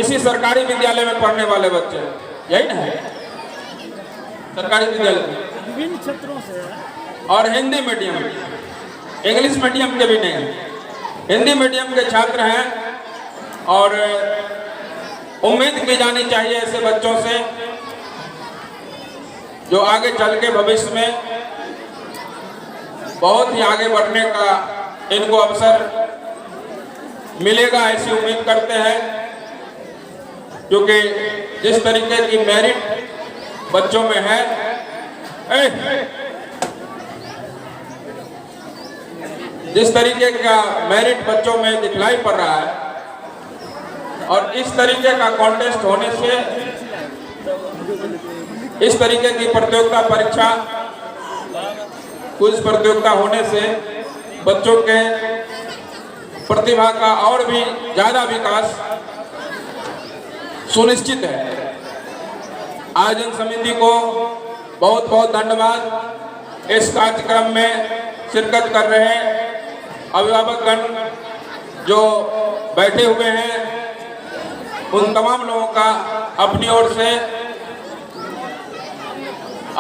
इसी सरकारी विद्यालय में पढ़ने वाले बच्चे, यही ना है सरकारी विद्यालय में, विभिन्न क्षेत्रों से और हिंदी मीडियम, इंग्लिश मीडियम के भी नहीं है, हिंदी मीडियम के छात्र हैं। और उम्मीद की जानी चाहिए ऐसे बच्चों से जो आगे चल के भविष्य में बहुत ही आगे बढ़ने का इनको अवसर मिलेगा, ऐसी उम्मीद करते हैं। क्योंकि जिस तरीके की मेरिट बच्चों में है, जिस तरीके का मेरिट बच्चों में दिखलाई पड़ रहा है, और इस तरीके का कॉन्टेस्ट होने से, इस तरीके की प्रतियोगिता परीक्षा कुछ प्रतियोगिता होने से बच्चों के प्रतिभा का और भी ज्यादा विकास सुनिश्चित है। आयोजन समिति को बहुत बहुत धन्यवाद। इस कार्यक्रम में शिरकत कर रहे अभिभावकगण जो बैठे हुए हैं, उन तमाम लोगों का अपनी ओर से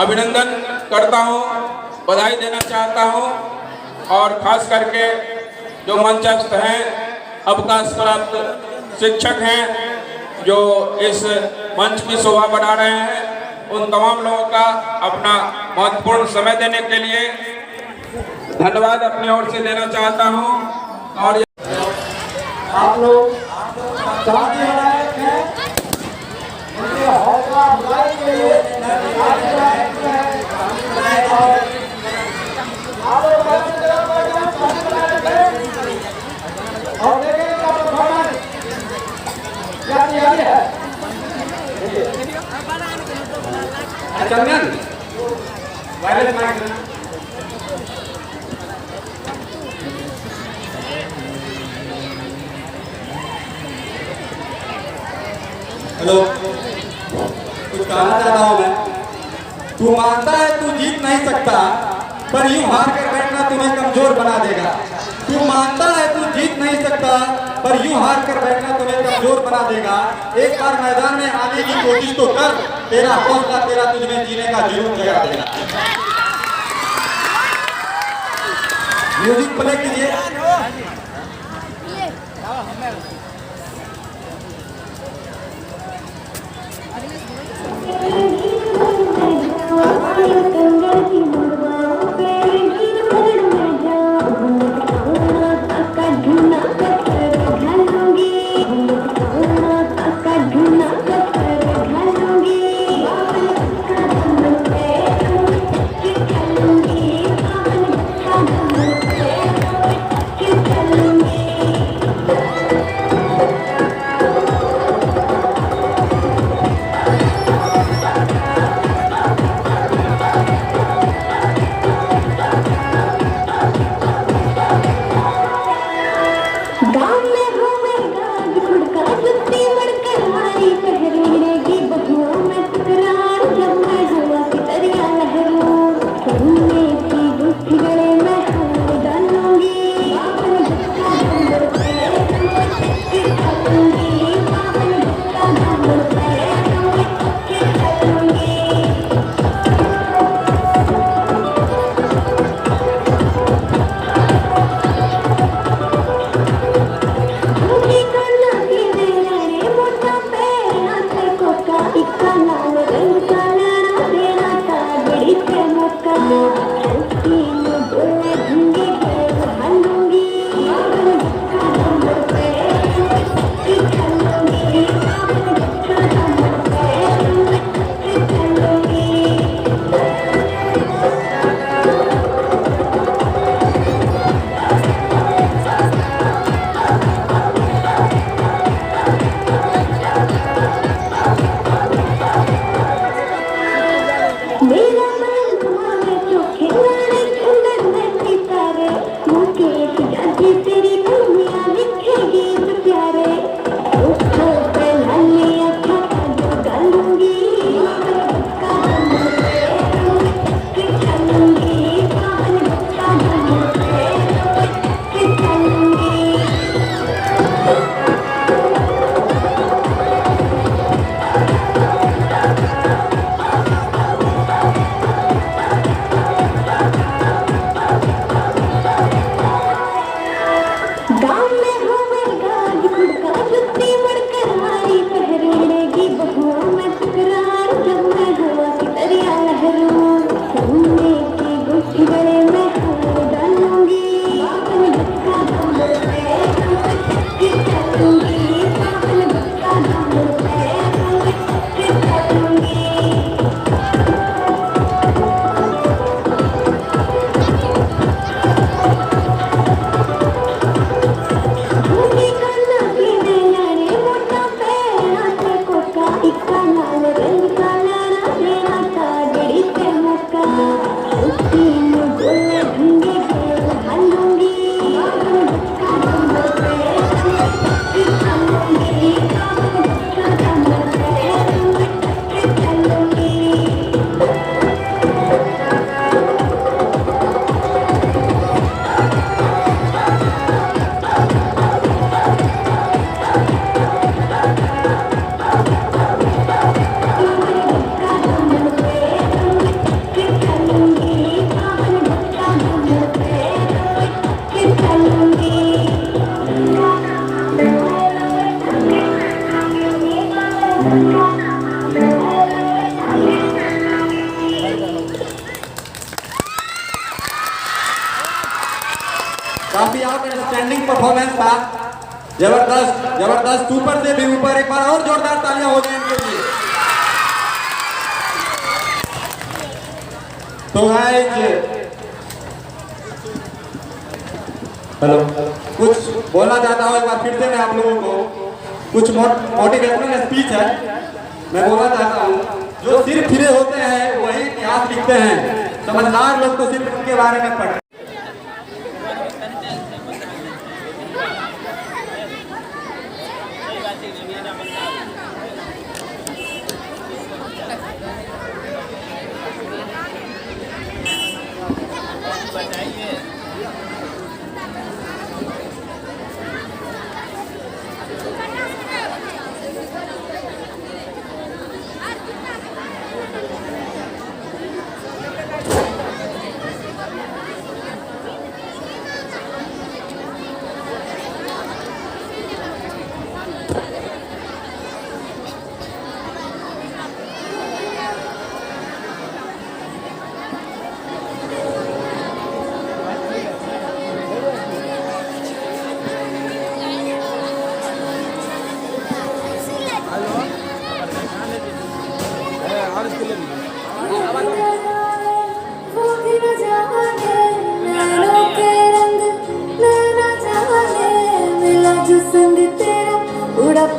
अभिनंदन करता हूं, बधाई देना चाहता हूं। और खास करके जो मंचस्थ हैं, अवकाश प्राप्त शिक्षक हैं जो इस मंच की शोभा बढ़ा रहे हैं, उन तमाम लोगों का अपना महत्वपूर्ण समय देने के लिए धन्यवाद अपनी ओर से देना चाहता हूं। और आप लोग शांति बनाए रखें, उनके हौसला अफजाई के लिए और देखेंगे का परफॉर्मेंस क्या तैयारी है। चंदन वायरलेस माइक हेलो, कुछ कहना चाहता हूँ मैं। तू मानता है तू जीत नहीं सकता, पर यूं हार कर बैठना तुम्हें कमजोर बना देगा। तू मानता है तू जीत नहीं सकता, पर यूं हार कर बैठना तुम्हें कमजोर बना देगा। एक बार मैदान में आने की कोशिश तो कर, तेरा हौसला तेरा तुझमें जीने का जुनून जगा देगा। म्यूजिक प्ले कीजिए। काफी आउटस्टैंडिंग परफॉर्मेंस था। जबरदस्त जबरदस्त, ऊपर से भी ऊपर। एक बार और जोरदार तालियां हो जाए इनके लिए। तो हेलो, कुछ बोलना चाहता हूँ एक बार फिर से मैं आप लोगों को। कुछ मोटिवेशनल स्पीच है, मैं बोलना चाहता हूँ। जो सिर्फ फिरे होते हैं वही इतिहास लिखते हैं, समझदार लोग तो सिर्फ उनके बारे में पढ़ते हैं।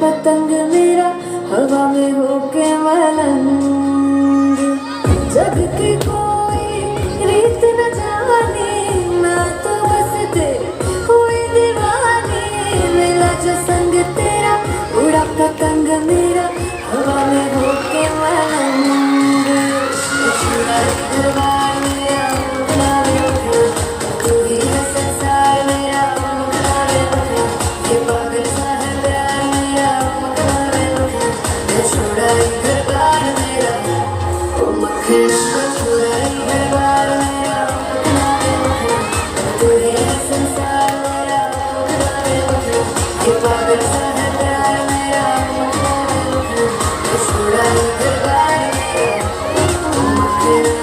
पतंग मेरा हवा में होके मलंग, जग की कोई रीत न जाने, मैं तो बस तेरे कोई दीवानी। मिला जो संग तेरा उड़ा पतंग मेरा हवा में होके मलंग। दरबार मेरा तू ही है संसार मेरा, ये पागल सा है प्यार मेरा। छुड़ाई दरबार मेरा ओ मखना, छुड़ाई दरबार मेरा। तू ही है संसार मेरा, ये पागल सा है प्यार मेरा। छुड़ाई दरबार मेरा ओ मखना।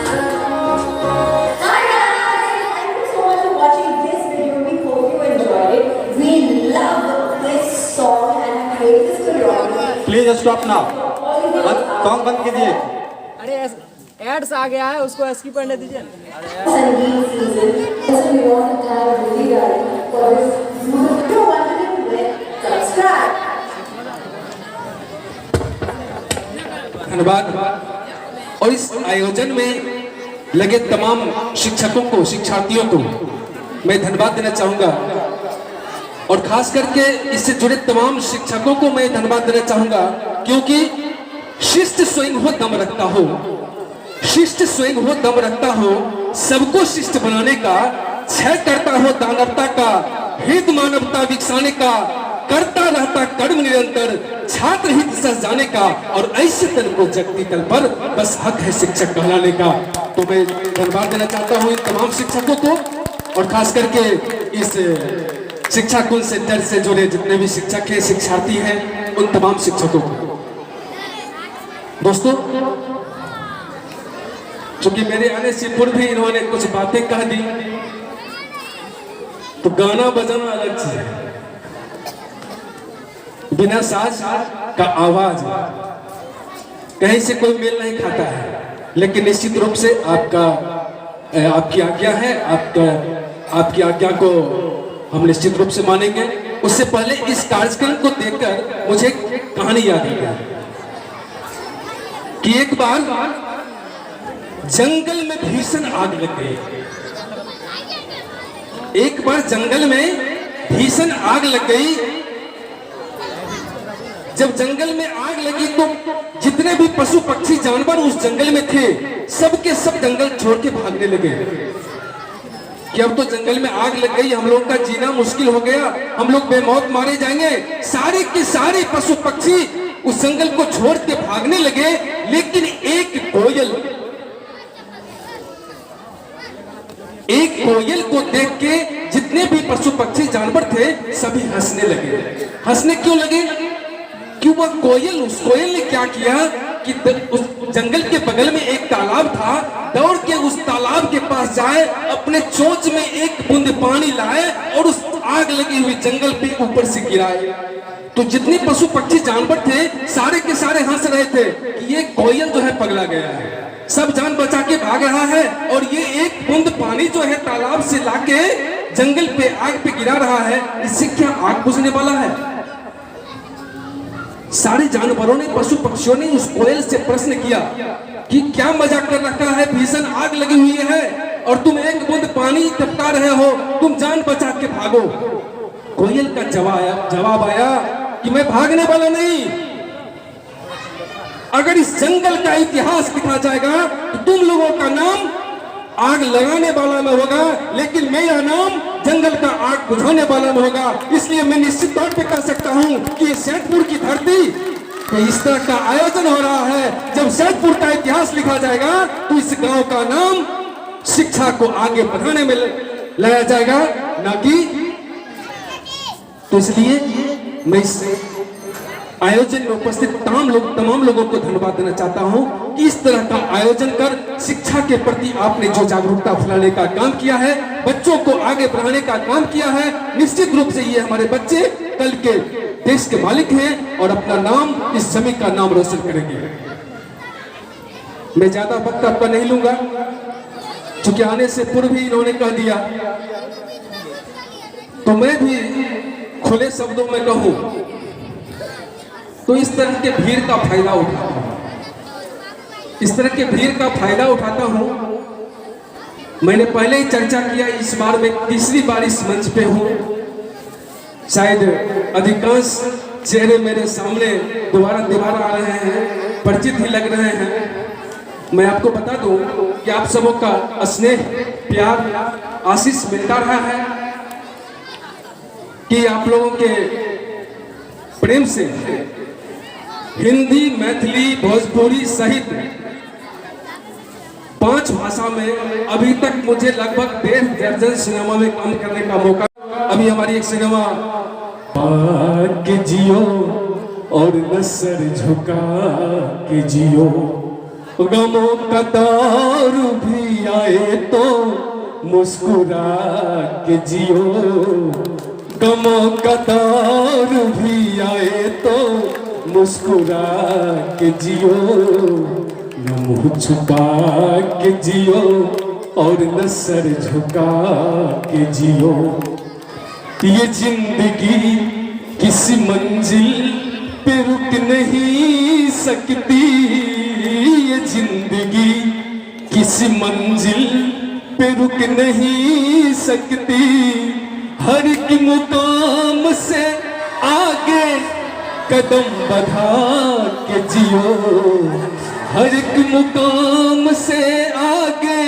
Hi guys, thank you so much for watching this video. We hope you enjoyed it. We love this song and create this choreography. Please stop now, song बंद कीजिए। अरे एड्स आ गया है, उसको स्किप करने दीजिए। Sangeet season. So we want to thank Rudy Gari for this beautiful wonderful with subscribe. धन्यवाद। और इस आयोजन में लगे तमाम शिक्षकों को, शिक्षार्थियों को मैं धन्यवाद देना चाहूँगा। और खास करके इससे जुड़े तमाम शिक्षकों को मैं धन्यवाद देना चाहूँगा, क्योंकि शिष्ट स्वयं हो दम रखता हो, शिष्ट स्वयं हो दम रखता हो, सबको शिष्ट बनाने का, क्षय करता हो दानवता का, हित मानवता विकसाने का, करता रहता कर्म निरंतर, छात्र हित सजाने का, और ऐसे तन को जगती तल पर बस हक है शिक्षक कहलाने का। तो मैं धन्यवाद देना चाहता हूँ इन तमाम शिक्षकों को, और खास करके इस शिक्षा कुंज सेंटर से जुड़े जितने भी शिक्षक हैं, शिक्षार्थी हैं, उन तमाम शिक्षकों को। दोस्तों, चूंकि मेरे आने से पूर्व ही इन्होंने कुछ बातें कह दी, तो गाना बजाना अलग चीज है, बिना साज का आवाज कहीं से कोई मेल नहीं खाता है। लेकिन निश्चित रूप से आपकी आज्ञा है, आपकी आज्ञा को हम निश्चित रूप से मानेंगे। उससे पहले इस कार्यक्रम को देखकर मुझे एक कहानी याद आ गई कि एक बार जंगल में भीषण आग लग गई। एक बार जंगल में भीषण आग लग गई। जब जंगल में आग लगी तो जितने भी पशु पक्षी जानवर उस जंगल में थे, सबके सब जंगल छोड़ के भागने लगे कि अब तो जंगल में आग लग गई, हम लोग का जीना मुश्किल हो गया, हम लोग बेमौत मारे जाएंगे। सारे के सारे पशु पक्षी उस जंगल को छोड़ के भागने लगे। लेकिन एक कोयल को देख के जितने भी पशु पक्षी जानवर थे सभी हंसने लगे। हंसने क्यों लगे? कि वह उस कोयल ने क्या किया कि उस जंगल के बगल में एक तालाब था, दौड़ के उस तालाब के पास जाए, अपने चोंच में एक बूंद पानी लाए और उस आग लगी हुई जंगल पे ऊपर से गिराए। तो जितने पशु पक्षी जानवर थे सारे के सारे हंस रहे थे कि ये कोयल जो है पगला गया है, सब जान बचा के भाग रहा है और ये एक बूंद पानी जो है तालाब से लाके जंगल पे आग पे गिरा रहा है, इससे क्या आग बुझने वाला है? सारे जानवरों ने, पशु पक्षियों ने उस कोयल से प्रश्न किया कि क्या मजाक कर रखा है, भीषण आग लगी हुई है और तुम एक बूंद पानी टपका रहे हो, तुम जान बचा के भागो। कोयल का जवाब आया कि मैं भागने वाला नहीं, अगर इस जंगल का इतिहास लिखा जाएगा तो तुम लोगों का नाम आग लगाने वाला में होगा, लेकिन मेरा नाम जंगल का आग बुझाने वाला में होगा। इसलिए मैं निश्चित तौर पे कह सकता हूं कि सैदपुर की धरती तो इस तरह का आयोजन हो रहा है। जब सैदपुर का इतिहास लिखा जाएगा तो इस गांव का नाम शिक्षा को आगे बढ़ाने में लाया जाएगा, ना कि। तो इसलिए मैं इस आयोजन में उपस्थित तमाम लोगों को धन्यवाद देना चाहता हूं कि इस तरह का आयोजन कर शिक्षा के प्रति आपने जो जागरूकता फैलाने का काम किया है, बच्चों को आगे बढ़ाने का काम किया है। निश्चित रूप से ये हमारे बच्चे कल के देश के मालिक हैं और अपना नाम, इस जमीन का नाम रोशन करेंगे। मैं ज्यादा वक्त आपका नहीं लूंगा, क्योंकि आने से पूर्व ही इन्होंने कह दिया, तो मैं भी खुले शब्दों में कहूं तो इस तरह के भीड़ का फायदा उठाता हूं, इस तरह के भीड़ का फायदा उठाता हूं। मैंने पहले ही चर्चा किया, इस बार मैं तीसरी बार इस मंच पे हूं। शायद अधिकांश चेहरे मेरे सामने दोबारा आ रहे हैं, परिचित ही लग रहे हैं। मैं आपको बता दूं कि आप सबों का स्नेह, प्यार, आशीष मिलता रहा है कि आप लोगों के प्रेम से हिंदी, मैथिली, भोजपुरी सहित 5 भाषा में अभी तक मुझे लगभग 1.5 दर्जन सिनेमा में काम करने का मौका। अभी हमारी एक सिनेमा के जियो और नसर झुका के जियो, गमों का दौर भी आए तो मुस्कुरा के जियो, गमों का दौर भी आए तो मुस्कुरा के जियो, न मुँह छुपा के जियो और न सर झुका के जियो। ये जिंदगी किसी मंजिल पे रुक नहीं सकती, ये जिंदगी किसी मंजिल पे रुक नहीं सकती, हर एक मुकाम से आगे कदम बढ़ा के जियो, हर एक मुकाम से आगे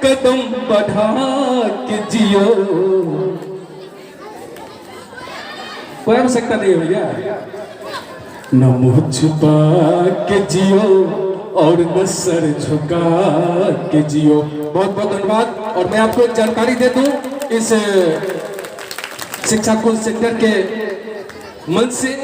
कदम बढ़ा के जियो। कोई आवश्यकता नहीं है भैया। न मुँह छुपा के जियो और न सर झुका के जियो। बहुत बहुत धन्यवाद। और मैं आपको एक जानकारी दे दूं, इस शिक्षा कुंज सेक्टर के मंच से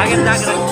पैकेट जाके रख।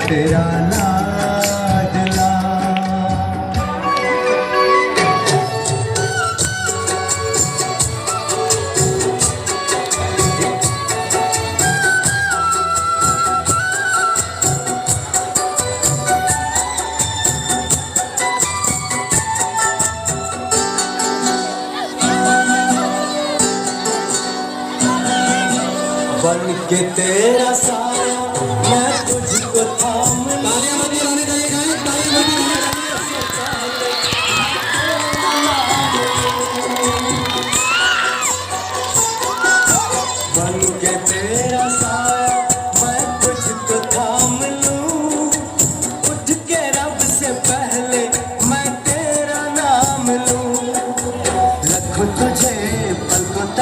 तेरा लाडला। बन के तेरा साया मैं तुझको थाम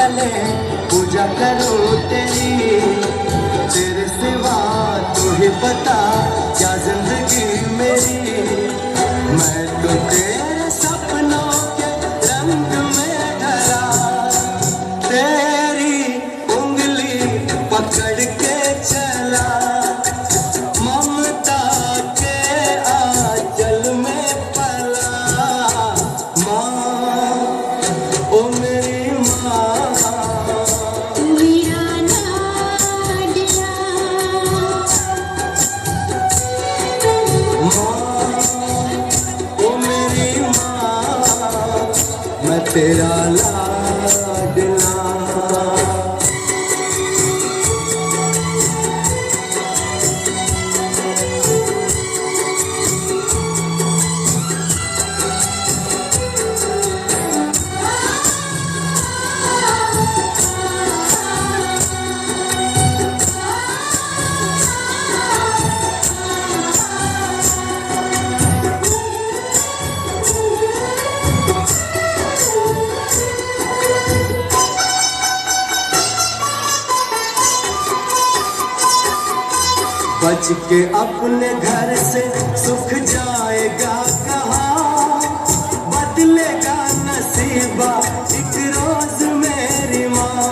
गले पूजा करूं तेरी, तेरे सिवा तू ही बता क्या जिंदगी मेरी। मैं तो तेरे सपनों के रंग में ढला, तेरी उंगली पकड़ के चला, ममता के आंचल में पला। माँ ओ मेरी माँ, मेरा लाडला, ओ मेरी माँ, मैं तेरा लाडला। बच के अपने घर से सुख जाएगा कहाँ, बदलेगा नसीबा एक रोज मेरी माँ।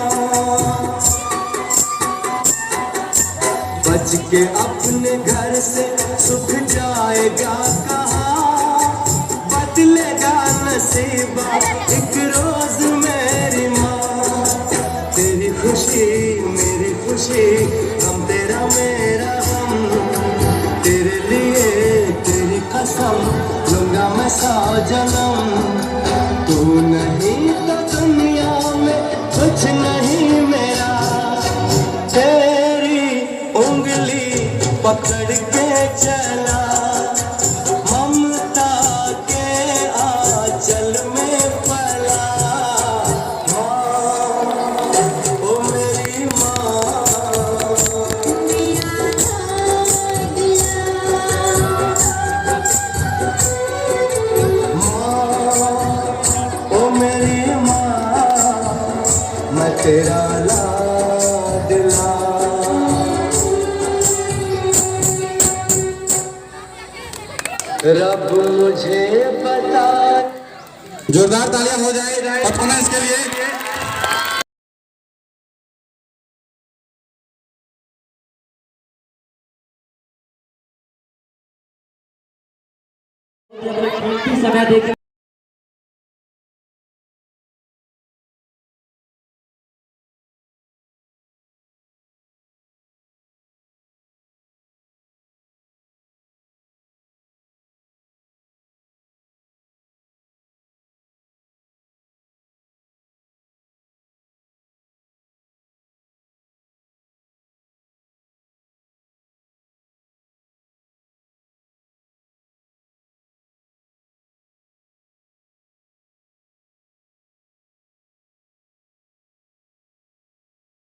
बच के अपने घर से सुख जाएगा कहाँ, बदलेगा नसीबा एक रोज मेरी माँ। तेरी खुशी मेरी खुशी, हम तेरा मेरा हम, तेरे लिए तेरी कसम लूंगा मैं 100 जन्म। तू नहीं तो दुनिया में कुछ नहीं मेरा, तेरी उंगली पकड़ के चला, ममता के आंचल में पला। माँ ओ मेरी माँ, ओ मेरी माँ, मैं तेरा लाडला। रब मुझे बता। जोरदार तालियां हो जाए परफॉर्मेंस के लिए। समय देकर